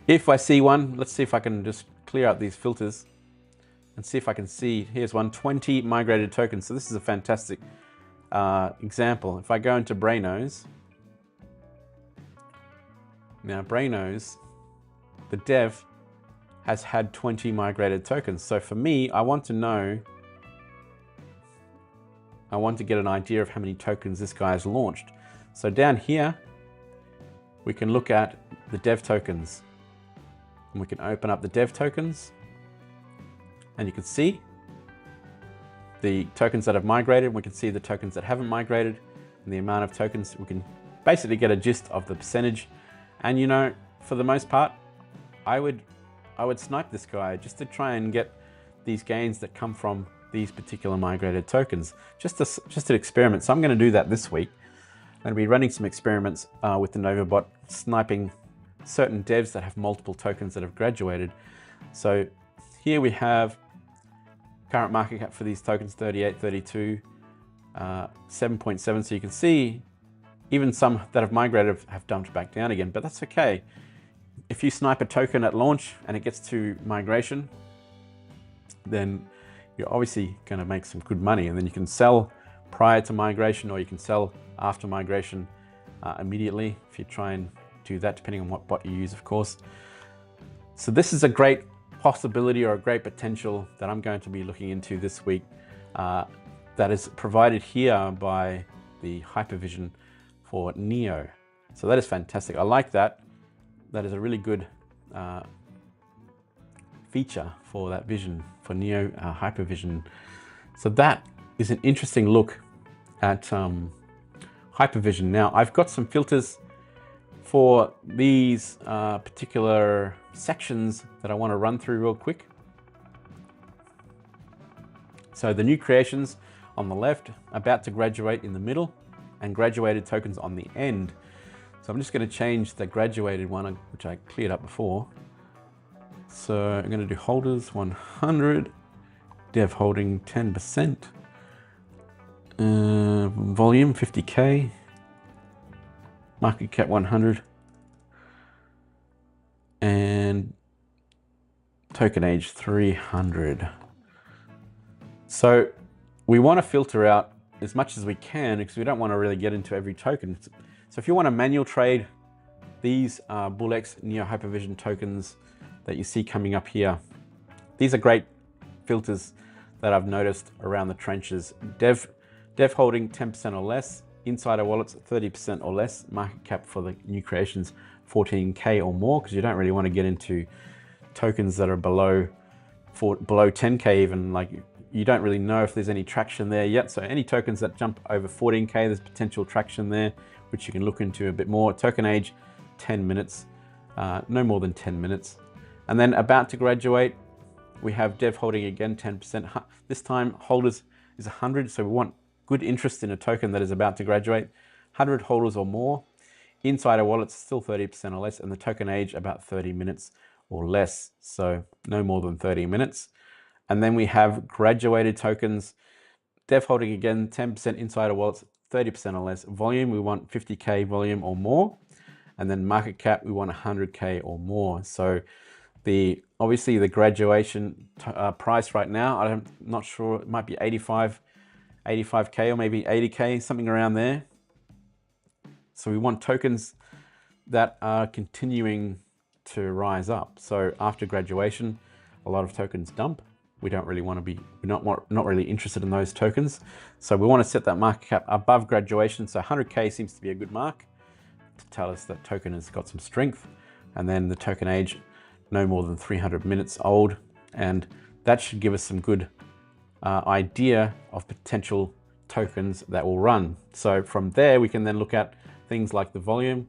if I see one, let's see if I can just clear out these filters and see if I can see, here's 120 migrated tokens. So this is a fantastic example. If I go into Brainos, now Brainos, the dev has had 20 migrated tokens. So for me, I want to get an idea of how many tokens this guy has launched. So down here, we can look at the dev tokens, and we can open up the dev tokens, and you can see the tokens that have migrated. We can see the tokens that haven't migrated and the amount of tokens. We can basically get a gist of the percentage. And you know, for the most part, I would snipe this guy just to try and get these gains that come from these particular migrated tokens. Just an experiment. So I'm going to do that this week. I'm going to be running some experiments with the NovaBot, sniping certain devs that have multiple tokens that have graduated. So here we have current market cap for these tokens, 38, 32, 7.7. So you can see even some that have migrated have dumped back down again, but that's okay. If you snipe a token at launch and it gets to migration, then you're obviously going to make some good money, and then you can sell prior to migration, or you can sell after migration immediately if you try and do that, depending on what bot you use, of course. So this is a great possibility or a great potential that I'm going to be looking into this week, that is provided here by the Hypervision for Neo. So that is fantastic. I like that. That is a really good feature for that vision, for Neo Hypervision. So that is an interesting look at Hypervision. Now I've got some filters for these particular sections that I want to run through real quick. So the new creations on the left, about to graduate in the middle, and graduated tokens on the end. So I'm just going to change the graduated one, which I cleared up before. So I'm going to do holders 100, dev holding 10%, volume 50K, market cap 100, and token age 300. So we want to filter out as much as we can because we don't want to really get into every token. So if you want to manual trade these BullX Neo Hypervision tokens that you see coming up here, these are great filters that I've noticed around the trenches. Dev holding 10% or less, insider wallets 30% or less, market cap for the new creations 14K or more, because you don't really want to get into tokens that are below 10K even. Like, you don't really know if there's any traction there yet. So any tokens that jump over 14K, there's potential traction there, which you can look into a bit more. Token age, 10 minutes, no more than 10 minutes. And then about to graduate, we have dev holding again, 10%. This time holders is 100. So we want good interest in a token that is about to graduate. 100 holders or more. Insider wallets still 30% or less, and the token age about 30 minutes or less. So no more than 30 minutes. And then we have graduated tokens, dev holding again, 10%, insider wallets, 30% or less. Volume, we want 50K volume or more. And then market cap, we want 100K or more. So obviously the graduation price right now, I'm not sure, it might be 85K or maybe 80K, something around there. So we want tokens that are continuing to rise up. So after graduation, a lot of tokens dump. We don't really want to be, we're not really interested in those tokens. So we want to set that market cap above graduation. So 100K seems to be a good mark to tell us that token has got some strength. And then the token age, no more than 300 minutes old. And that should give us some good idea of potential tokens that will run. So from there, we can then look at things like the volume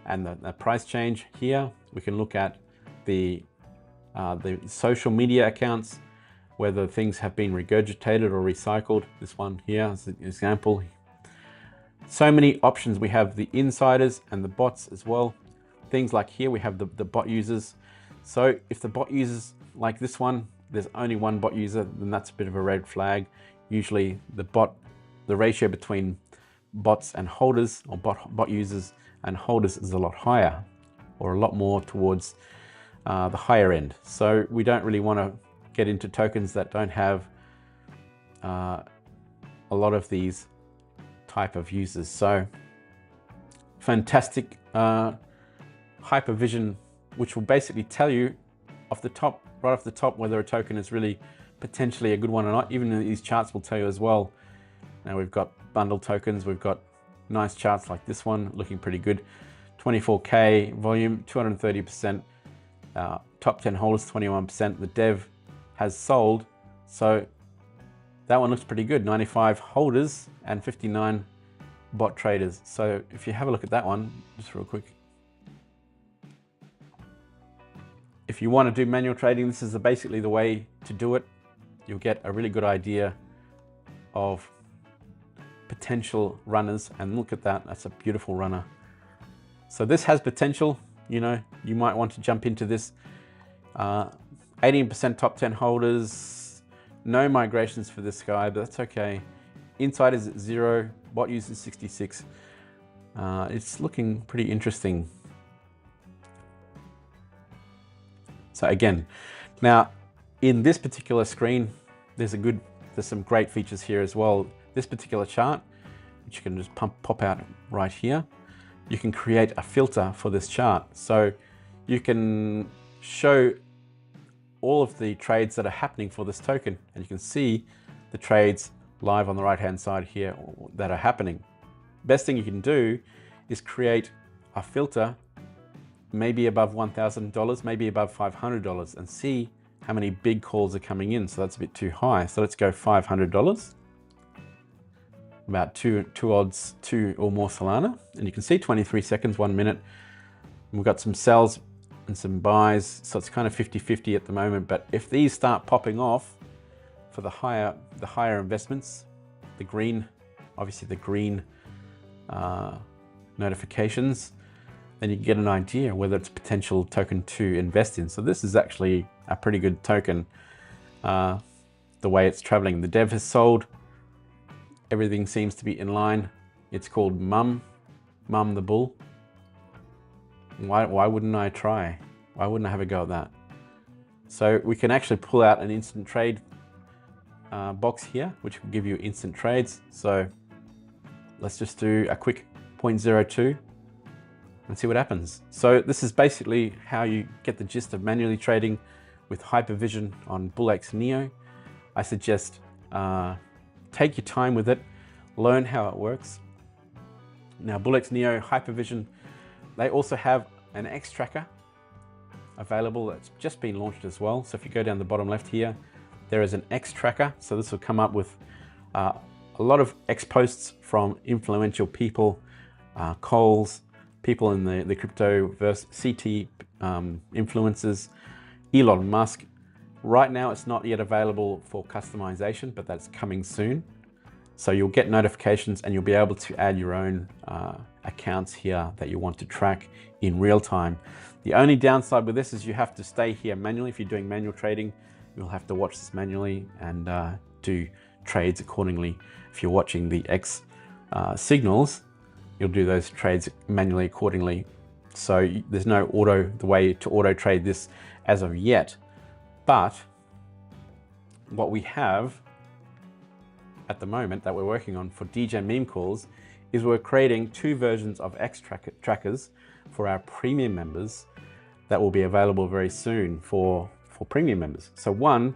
and the price change here. We can look at the social media accounts, whether things have been regurgitated or recycled. This one here is an example. So many options. We have the insiders and the bots as well. Things like here, we have the bot users. So if the bot users like this one there's only one bot user, then that's a bit of a red flag. Usually the ratio between bots and holders, or bot users and holders, is a lot higher, or a lot more towards the higher end. So we don't really want to get into tokens that don't have a lot of these type of users. So fantastic Hypervision, which will basically tell you right off the top whether a token is really potentially a good one or not. Even these charts will tell you as well. Now we've got bundle tokens, we've got nice charts like this one looking pretty good. 24K volume, 230%, top 10 holders 21%. The dev has sold, so that one looks pretty good. 95 holders and 59 bot traders. So if you have a look at that one, just real quick. If you want to do manual trading, this is basically the way to do it. You'll get a really good idea of potential runners, and look at that, that's a beautiful runner. So this has potential, you know, you might want to jump into this. 18% top 10 holders, no migrations for this guy, but that's okay. Inside is at 0, bot users 66. It's looking pretty interesting. So again, now in this particular screen, there's some great features here as well. This particular chart, which you can just pop out right here, you can create a filter for this chart. So you can show all of the trades that are happening for this token, and you can see the trades live on the right hand side here that are happening. Best thing you can do is create a filter maybe above $1,000, maybe above $500, and see how many big calls are coming in. So that's a bit too high. So let's go $500, about two odds, 2 or more Solana. And you can see 23 seconds, 1 minute. And we've got some sells and some buys. So it's kind of 50-50 at the moment. But if these start popping off for the higher investments, the green, obviously the green notifications, then you can get an idea whether it's a potential token to invest in. So this is actually a pretty good token, the way it's traveling. The dev has sold, everything seems to be in line. It's called Mum the Bull. Why wouldn't I try? Why wouldn't I have a go at that? So we can actually pull out an instant trade box here, which will give you instant trades. So let's just do a quick 0.02 and see what happens. So this is basically how you get the gist of manually trading with Hypervision on BullX Neo. I suggest take your time with it, learn how it works. Now BullX Neo, Hypervision, they also have an X tracker available that's just been launched as well. So if you go down the bottom left here, there is an X tracker. So this will come up with a lot of X posts from influential people, Coles, people in the cryptoverse, CT influencers, Elon Musk. Right now, it's not yet available for customization, but that's coming soon. So you'll get notifications and you'll be able to add your own accounts here that you want to track in real time. The only downside with this is you have to stay here manually. If you're doing manual trading, you'll have to watch this manually and do trades accordingly. If you're watching the X signals, you'll do those trades manually accordingly. So there's no way to auto trade this as of yet. But what we have at the moment that we're working on for DJ meme calls is we're creating 2 versions of X trackers for our premium members that will be available very soon for premium members. So one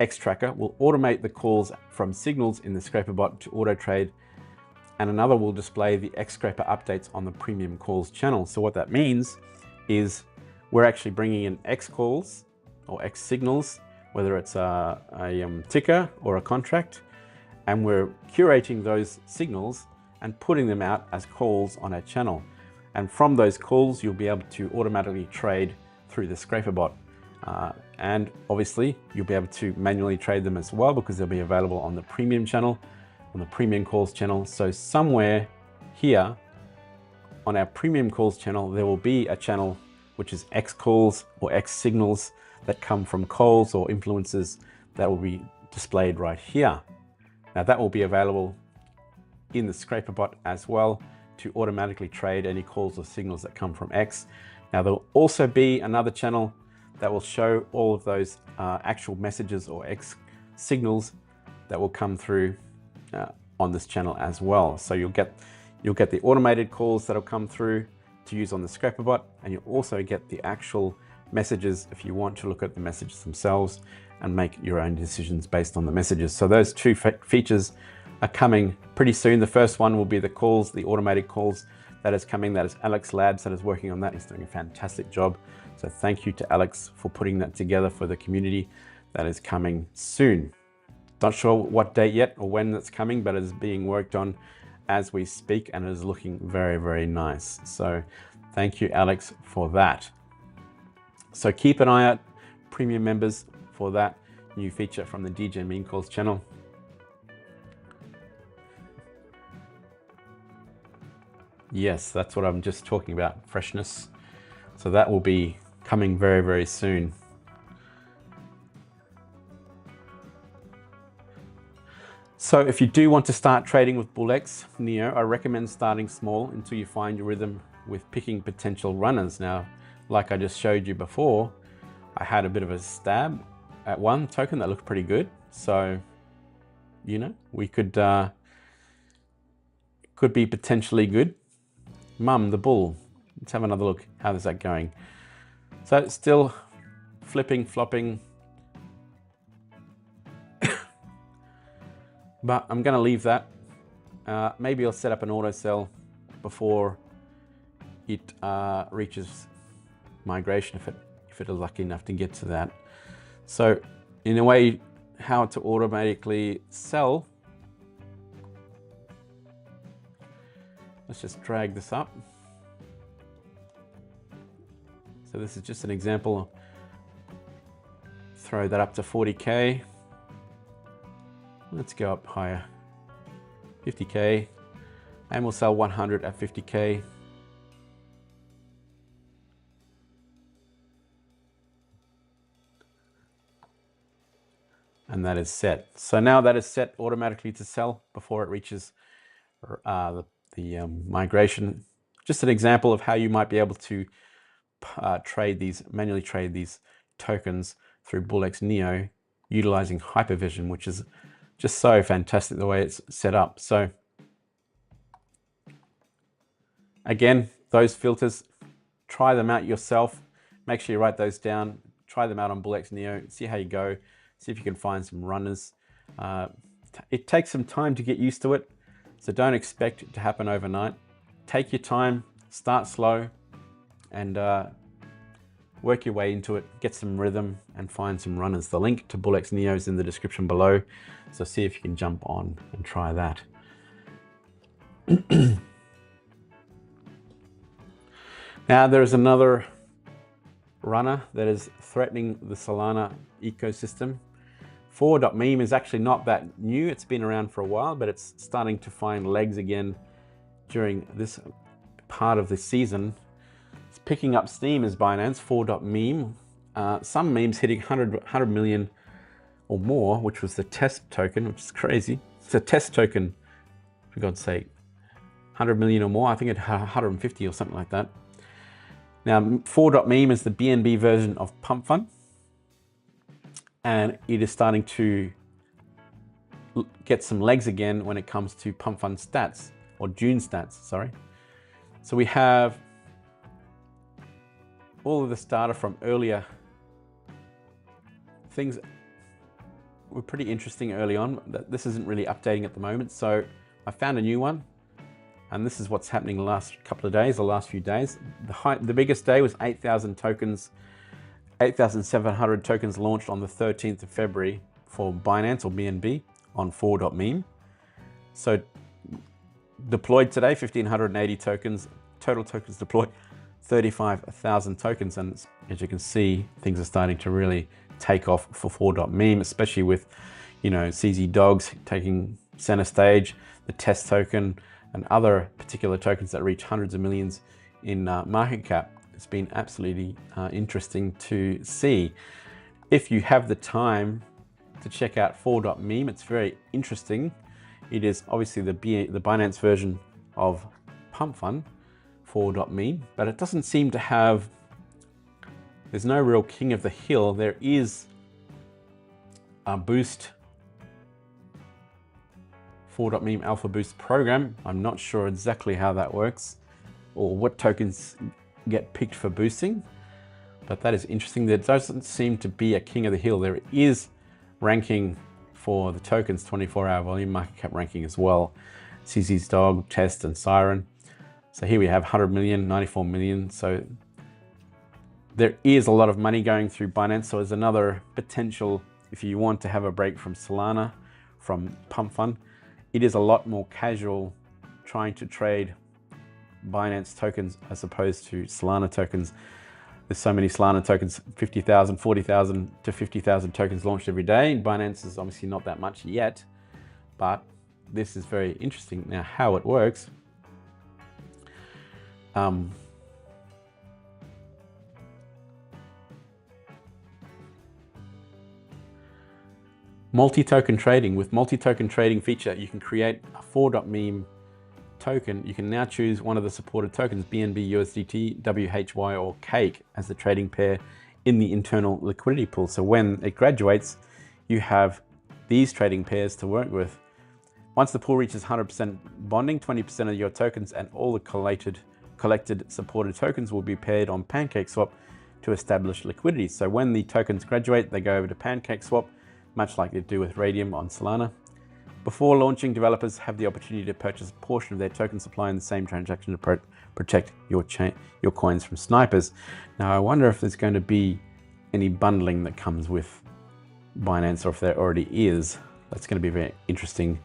X tracker will automate the calls from signals in the scraper bot to auto trade, and another will display the X scraper updates on the premium calls channel. So what that means is we're actually bringing in X calls or X signals, whether it's a ticker or a contract, and we're curating those signals and putting them out as calls on our channel. And from those calls, you'll be able to automatically trade through the scraper bot. And obviously you'll be able to manually trade them as well, because they'll be available on the premium channel, on the premium calls channel. So somewhere here on our premium calls channel, there will be a channel which is X calls or X signals that come from calls or influencers that will be displayed right here. Now that will be available in the scraper bot as well to automatically trade any calls or signals that come from X. Now there'll also be another channel that will show all of those actual messages or X signals that will come through on this channel as well. So you'll get the automated calls that'll come through to use on the scraper bot, and you'll also get the actual messages if you want to look at the messages themselves and make your own decisions based on the messages. So those two features are coming pretty soon. The first one will be the calls, the automated calls that is coming. That is Alex Labs that is working on that. He's doing a fantastic job. So thank you to Alex for putting that together for the community. That is coming soon. Not sure what date yet or when that's coming, but it is being worked on as we speak, and it is looking very, very nice. So thank you, Alex, for that. So keep an eye out, premium members, for that new feature from the DJ Meme Calls channel. Yes, that's what I'm just talking about, freshness. So that will be coming very, very soon. So if you do want to start trading with BullX Neo, I recommend starting small until you find your rhythm with picking potential runners. Now, like I just showed you before, I had a bit of a stab at one token that looked pretty good. So, you know, we could be potentially good. Mum, the bull. Let's have another look. How is that going? So it's still flipping, flopping. But I'm going to leave that. Maybe I'll set up an auto sell before it reaches migration if it is lucky enough to get to that. So in a way, how to automatically sell. Let's just drag this up. So this is just an example. Throw that up to 40K. Let's go up higher, 50K, and we'll sell 100 at 50K. And that is set. So now that is set automatically to sell before it reaches the migration. Just an example of how you might be able to manually trade these tokens through BullX Neo utilizing Hypervision, which is just so fantastic the way it's set up. So again, those filters, try them out yourself. Make sure you write those down. Try them out on BullX Neo. See how you go. See if you can find some runners. It takes some time to get used to it, so don't expect it to happen overnight. Take your time, start slow, and work your way into it. Get some rhythm and find some runners. The link to BullX Neo is in the description below, so see if you can jump on and try that. Now there is another runner that is threatening the Solana ecosystem. 4.meme is actually not that new. It's been around for a while, but it's starting to find legs again during this part of the season. It's picking up steam as Binance. 4.meme. Some memes hitting 100 million or more, which was the test token, which is crazy. It's a test token, for God's sake. 100 million or more. I think it had 150 or something like that. Now, 4.meme is the BNB version of Pump.fun. And it is starting to get some legs again when it comes to Pump.fun stats, or June stats, sorry. So we have all of this data from earlier. Things were pretty interesting early on. This isn't really updating at the moment. So I found a new one, and this is what's happening the last couple of days, the last few days. The biggest day was 8,000 tokens. 8,700 tokens launched on the 13th of February for Binance or BNB on 4.meme. So deployed today, 1,580 tokens. Total tokens deployed, 35,000 tokens. And as you can see, things are starting to really take off for 4.meme, especially with, you know, CZ Dogs taking center stage, the test token, and other particular tokens that reach hundreds of millions in market cap. It's been absolutely interesting to see. if you have the time to check out 4.meme, it's very interesting. It is obviously the Binance version of Pump.fun, 4.meme, but it doesn't seem to have, there's no real king of the hill. There is a Boost 4.meme Alpha Boost program. I'm not sure exactly how that works or what tokens get picked for boosting, but that is interesting. There doesn't seem to be a king of the hill. There is ranking for the tokens, 24-hour volume, market cap ranking as well. CZ's Dog, Test, and Siren. So here we have 100 million, 94 million. So there is a lot of money going through Binance. So there's another potential, if you want to have a break from Solana, from Pump.fun, it is a lot more casual trying to trade Binance tokens as opposed to Solana tokens. There's so many Solana tokens, 50,000, 40,000 to 50,000 tokens launched every day. Binance is obviously not that much yet, but this is very interesting. Now, how it works. Multi-token trading. With multi-token trading feature, you can create a 4.meme token. You can now choose one of the supported tokens, BNB, USDT, WHY, or Cake, as the trading pair in the internal liquidity pool. So when it graduates, you have these trading pairs to work with. Once the pool reaches 100% bonding, 20% of your tokens and all the collected supported tokens will be paired on PancakeSwap to establish liquidity. So when the tokens graduate, they go over to PancakeSwap, much like they do with Radium on Solana. Before launching, developers have the opportunity to purchase a portion of their token supply in the same transaction to protect your coins from snipers. Now, I wonder if there's going to be any bundling that comes with Binance, or if there already is. That's going to be very interesting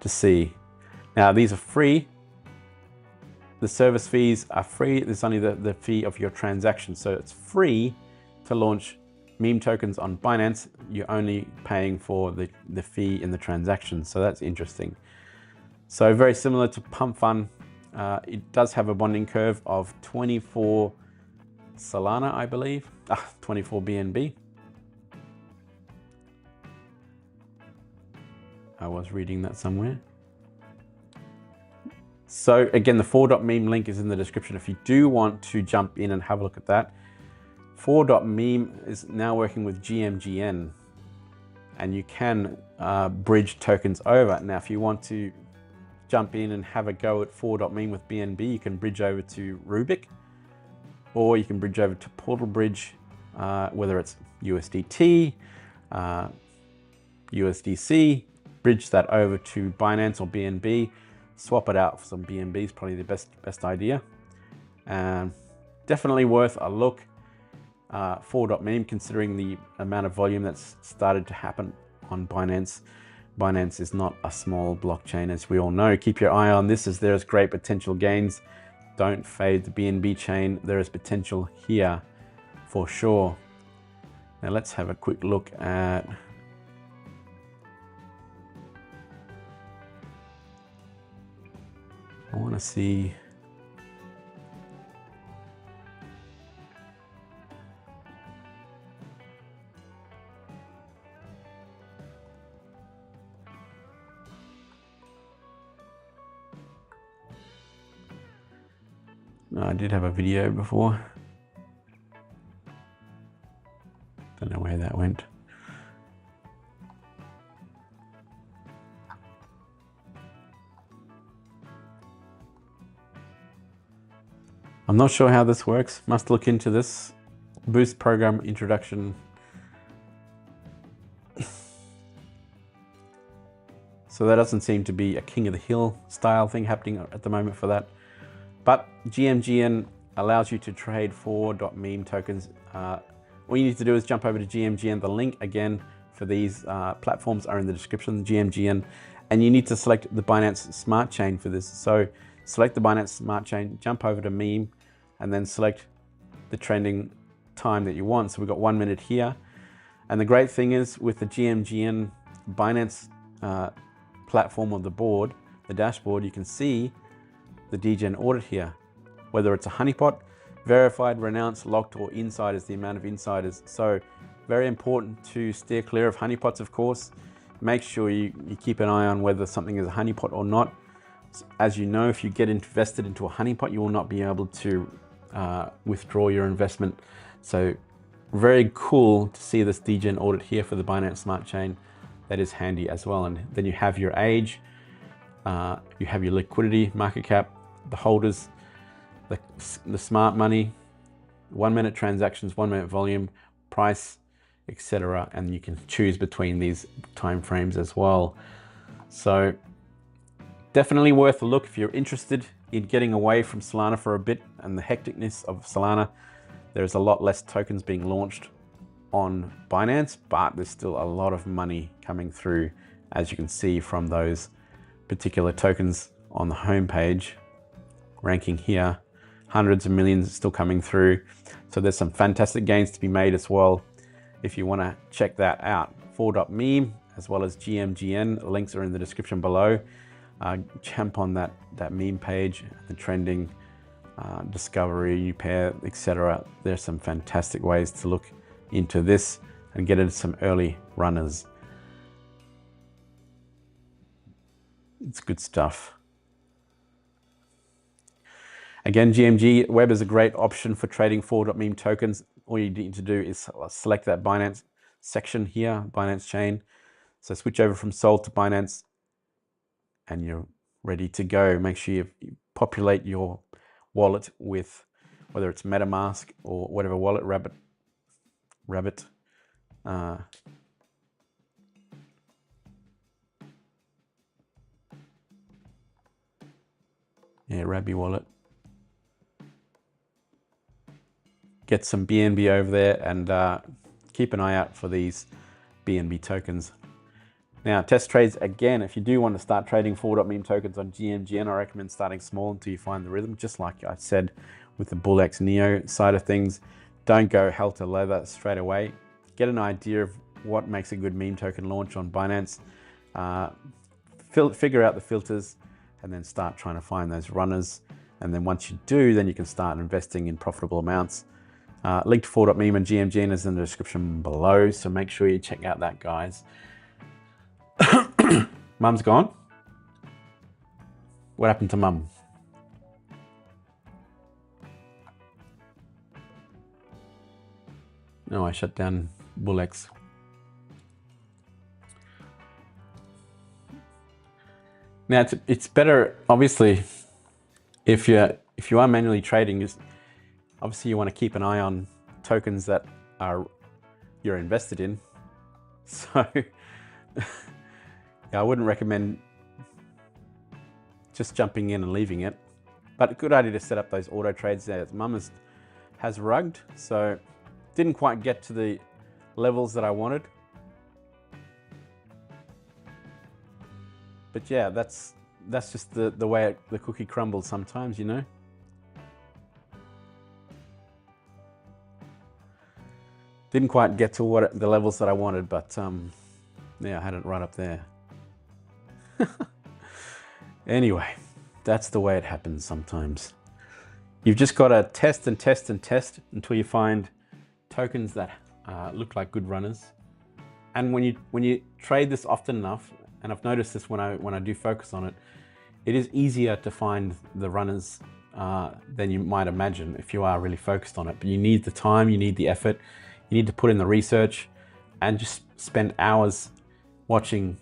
to see. Now, these are free. The service fees are free. There's only the fee of your transaction. So it's free to launch meme tokens on Binance. You're only paying for the fee in the transaction. So that's interesting. So very similar to Pump.fun. It does have a bonding curve of 24 Solana, I believe. 24 BNB. I was reading that somewhere. So again, the 4.meme link is in the description if you do want to jump in and have a look at that. 4.meme is now working with GMGN, and you can bridge tokens over. Now, if you want to jump in and have a go at 4.meme with BNB, you can bridge over to Rubik, or you can bridge over to Portal Bridge, whether it's USDT, USDC, bridge that over to Binance or BNB, swap it out for some BNB is probably the best idea. Definitely worth a look. 4.meme, considering the amount of volume that's started to happen on Binance. Binance is not a small blockchain, as we all know. Keep your eye on this, as there's great potential gains. Don't fade the BNB chain. There is potential here for sure. Now let's have a quick look at I want to see. No, I did have a video before. Don't know where that went. I'm not sure how this works. Must look into this. Boost program introduction. So that doesn't seem to be a king of the hill style thing happening at the moment for that. But GMGN allows you to trade 4.meme tokens. All you need to do is jump over to GMGN. The link again for these platforms are in the description, GMGN. And you need to select the Binance Smart Chain for this. So select the Binance Smart Chain, jump over to meme, and then select the trending time that you want. So we've got 1 minute here. And the great thing is with the GMGN Binance platform on the board, the dashboard, you can see the DGen audit here, whether it's a honeypot, verified, renounced, locked, or insiders, the amount of insiders. So Very important to steer clear of honeypots, of course. Make sure you keep an eye on whether something is a honeypot or not. As you know, if you get invested into a honeypot, you will not be able to withdraw your investment. So very cool to see this degen audit here for the Binance Smart Chain. That is handy as well. And then you have your age, you have your liquidity, market cap, the holders, the smart money, 1 minute transactions, 1 minute volume, price, etc. And you can choose between these time frames as well. So definitely worth a look if you're interested in getting away from Solana for a bit and the hecticness of Solana. There's a lot less tokens being launched on Binance, but there's still a lot of money coming through, as you can see from those particular tokens on the home page. Ranking here, hundreds of millions still coming through. So there's some fantastic gains to be made as well. If you want to check that out, 4.meme as well as GMGN, links are in the description below. Jump on that meme page, the trending, discovery, new pair, etc. There's some fantastic ways to look into this and get into some early runners. It's good stuff. Again, GMG Web is a great option for trading 4.meme tokens. All you need to do is select that Binance section here, Binance chain. So switch over from Sol to Binance and you're ready to go. Make sure you populate your wallet with whether it's MetaMask or whatever wallet, Rabbit. Yeah, Rabby wallet. Get some BNB over there and keep an eye out for these BNB tokens. Now, test trades again. If you do want to start trading 4.meme tokens on GMGN, I recommend starting small until you find the rhythm. Just like I said with the BullX Neo side of things, don't go hell to leather straight away. Get an idea of what makes a good meme token launch on Binance. Figure out the filters and then start trying to find those runners. And then once you do, then you can start investing in profitable amounts. Link to 4.meme and GMGN is in the description below, so make sure you check out that, guys. Mum's gone. What happened to Mum? No, I shut down BullX. Now it's better, obviously, if you are manually trading. Obviously, you want to keep an eye on tokens that you're invested in. So yeah, I wouldn't recommend just jumping in and leaving it, but a good idea to set up those auto trades there. Mum has rugged, so didn't quite get to the levels that I wanted. But yeah, that's just the way the cookie crumbles sometimes, you know. Didn't quite get to the levels that I wanted, but yeah, I had it right up there. Anyway, that's the way it happens sometimes. You've just got to test and test and test until you find tokens that look like good runners. And when you trade this often enough, and I've noticed this when I do focus on it, it is easier to find the runners than you might imagine if you are really focused on it. But you need the time, you need the effort, you need to put in the research and just spend hours watching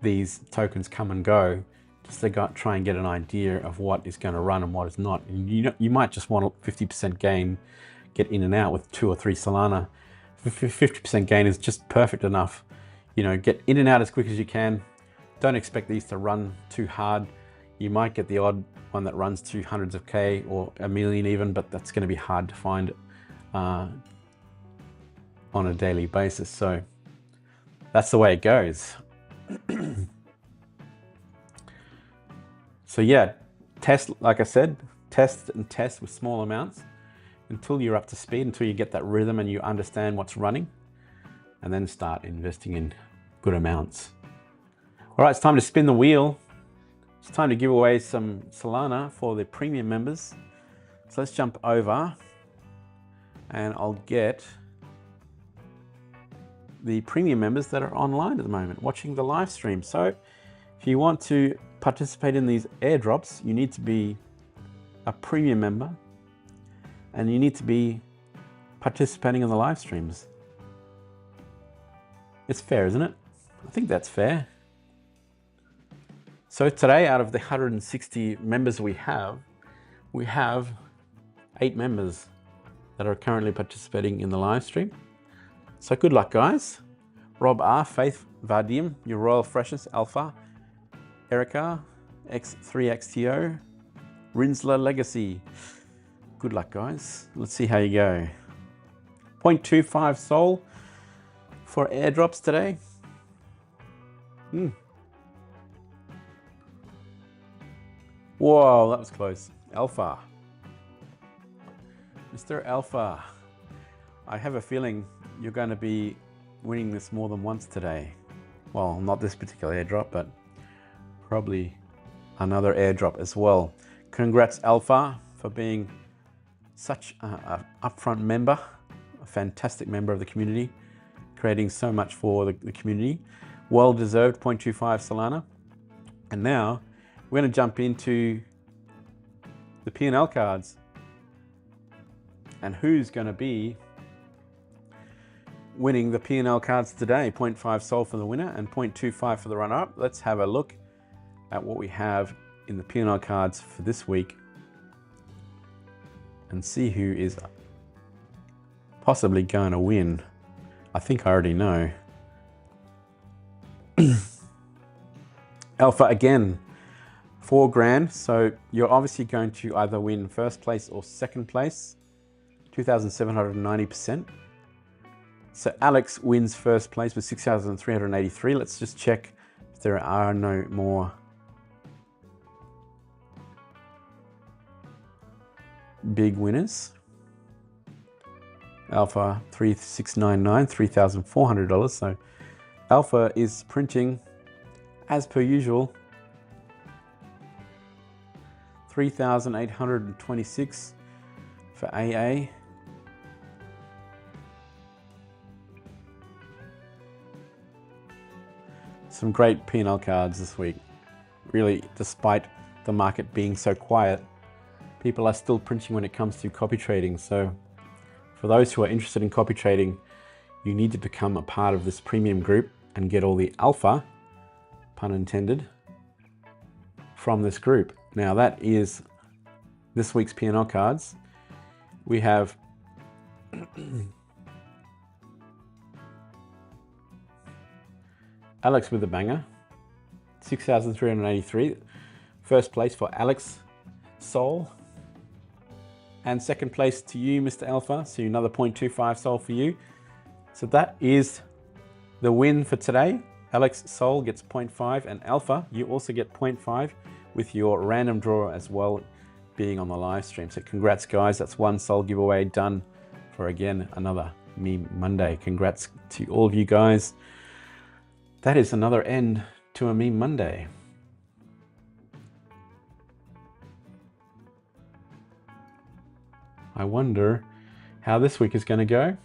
these tokens come and go, just to try and get an idea of what is going to run and what is not. And you might just want a 50% gain, get in and out with 2 or 3 Solana. 50% gain is just perfect enough. You know, get in and out as quick as you can. Don't expect these to run too hard. You might get the odd one that runs to hundreds of K or a million even, but that's going to be hard to find on a daily basis. So that's the way it goes. So yeah, test, like I said, test and test with small amounts until you're up to speed, until you get that rhythm and you understand what's running, and then start investing in good amounts. All right, it's time to spin the wheel. It's time to give away some Solana for the premium members. So let's jump over and I'll get the premium members that are online at the moment watching the live stream. So if you want to participate in these airdrops, you need to be a premium member and you need to be participating in the live streams. It's fair, isn't it? I think that's fair. So today, out of the 160 members we have 8 members that are currently participating in the live stream. So good luck, guys. Rob R, Faith Vadim, Your Royal Freshness, Alpha, Erica, X3XTO, Rinsler Legacy. Good luck, guys. Let's see how you go. 0.25 Sol for airdrops today. Whoa, that was close. Alpha. Mr. Alpha, I have a feeling you're going to be winning this more than once today. Well, not this particular airdrop, but probably another airdrop as well. Congrats, Alpha, for being such an upfront member, a fantastic member of the community, creating so much for the community. Well deserved 0.25 Solana. And now we're going to jump into the P&L cards and who's going to be winning the P&L cards today. 0.5 Sol for the winner and 0.25 for the runner-up. Let's have a look at what we have in the P&L cards for this week and see who is possibly going to win. I think I already know. Alpha again, 4 grand. So you're obviously going to either win first place or second place, 2,790%. So Alex wins first place with 6,383. Let's just check if there are no more big winners. Alpha 3699, $3,400. So Alpha is printing, as per usual, 3,826 for AA. Some great P&L cards this week. Really, despite the market being so quiet, people are still printing when it comes to copy trading. So for those who are interested in copy trading, you need to become a part of this premium group and get all the alpha, pun intended, from this group. Now that is this week's P&L cards. We have Alex with a banger, 6,383. First place for Alex Sol. And second place to you, Mr. Alpha. So another 0.25 Sol for you. So that is the win for today. Alex Sol gets 0.5 and Alpha, you also get 0.5 with your random draw as well being on the live stream. So congrats, guys. That's 1 Sol giveaway done for, again, another Meme Monday. Congrats to all of you guys. That is another end to a Meme Monday. I wonder how this week is going to go.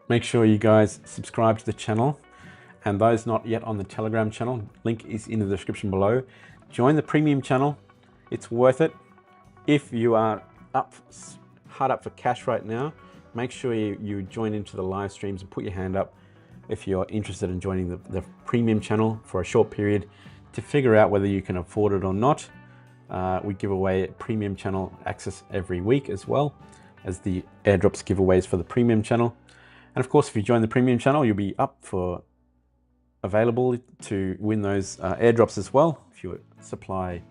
Make sure you guys subscribe to the channel, and those not yet on the Telegram channel, link is in the description below. Join the premium channel. It's worth it. If you are hard up for cash right now, make sure you join into the live streams and put your hand up if you're interested in joining the premium channel for a short period to figure out whether you can afford it or not. We give away premium channel access every week as well as the airdrops giveaways for the premium channel. And of course, if you join the premium channel, you'll be available to win those airdrops as well if you supply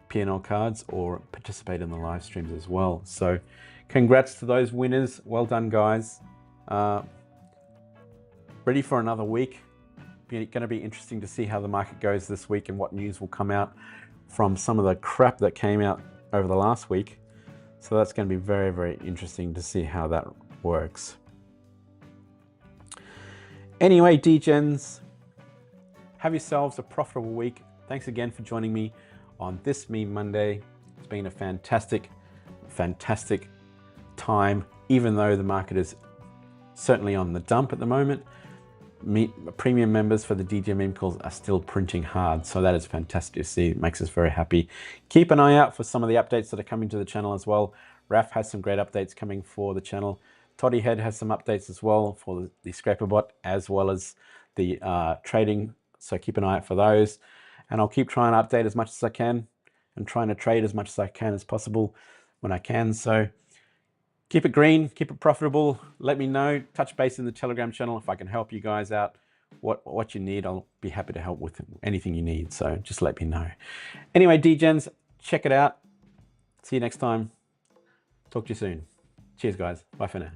P&L cards or participate in the live streams as well. So congrats to those winners. Well done, guys. Ready for another week. Going to be interesting to see how the market goes this week and what news will come out from some of the crap that came out over the last week. So that's going to be very, very interesting to see how that works. Anyway, DGens, have yourselves a profitable week. Thanks again for joining me on this Meme Monday. It's been a fantastic fantastic time, even though the market is certainly on the dump at the moment. Premium members for the DJ meme calls are still printing hard, so that is fantastic to see. It makes us very happy. Keep an eye out for some of the updates that are coming to the channel as well. Raf has some great updates coming for the channel. Toddy Head has some updates as well for the Scraper bot, as well as the trading, so keep an eye out for those. And I'll keep trying to update as much as I can and trying to trade as much as I can as possible when I can. So keep it green, keep it profitable. Let me know, touch base in the Telegram channel if I can help you guys out. What you need, I'll be happy to help with anything you need. So just let me know. Anyway, DGens, check it out. See you next time. Talk to you soon. Cheers, guys. Bye for now.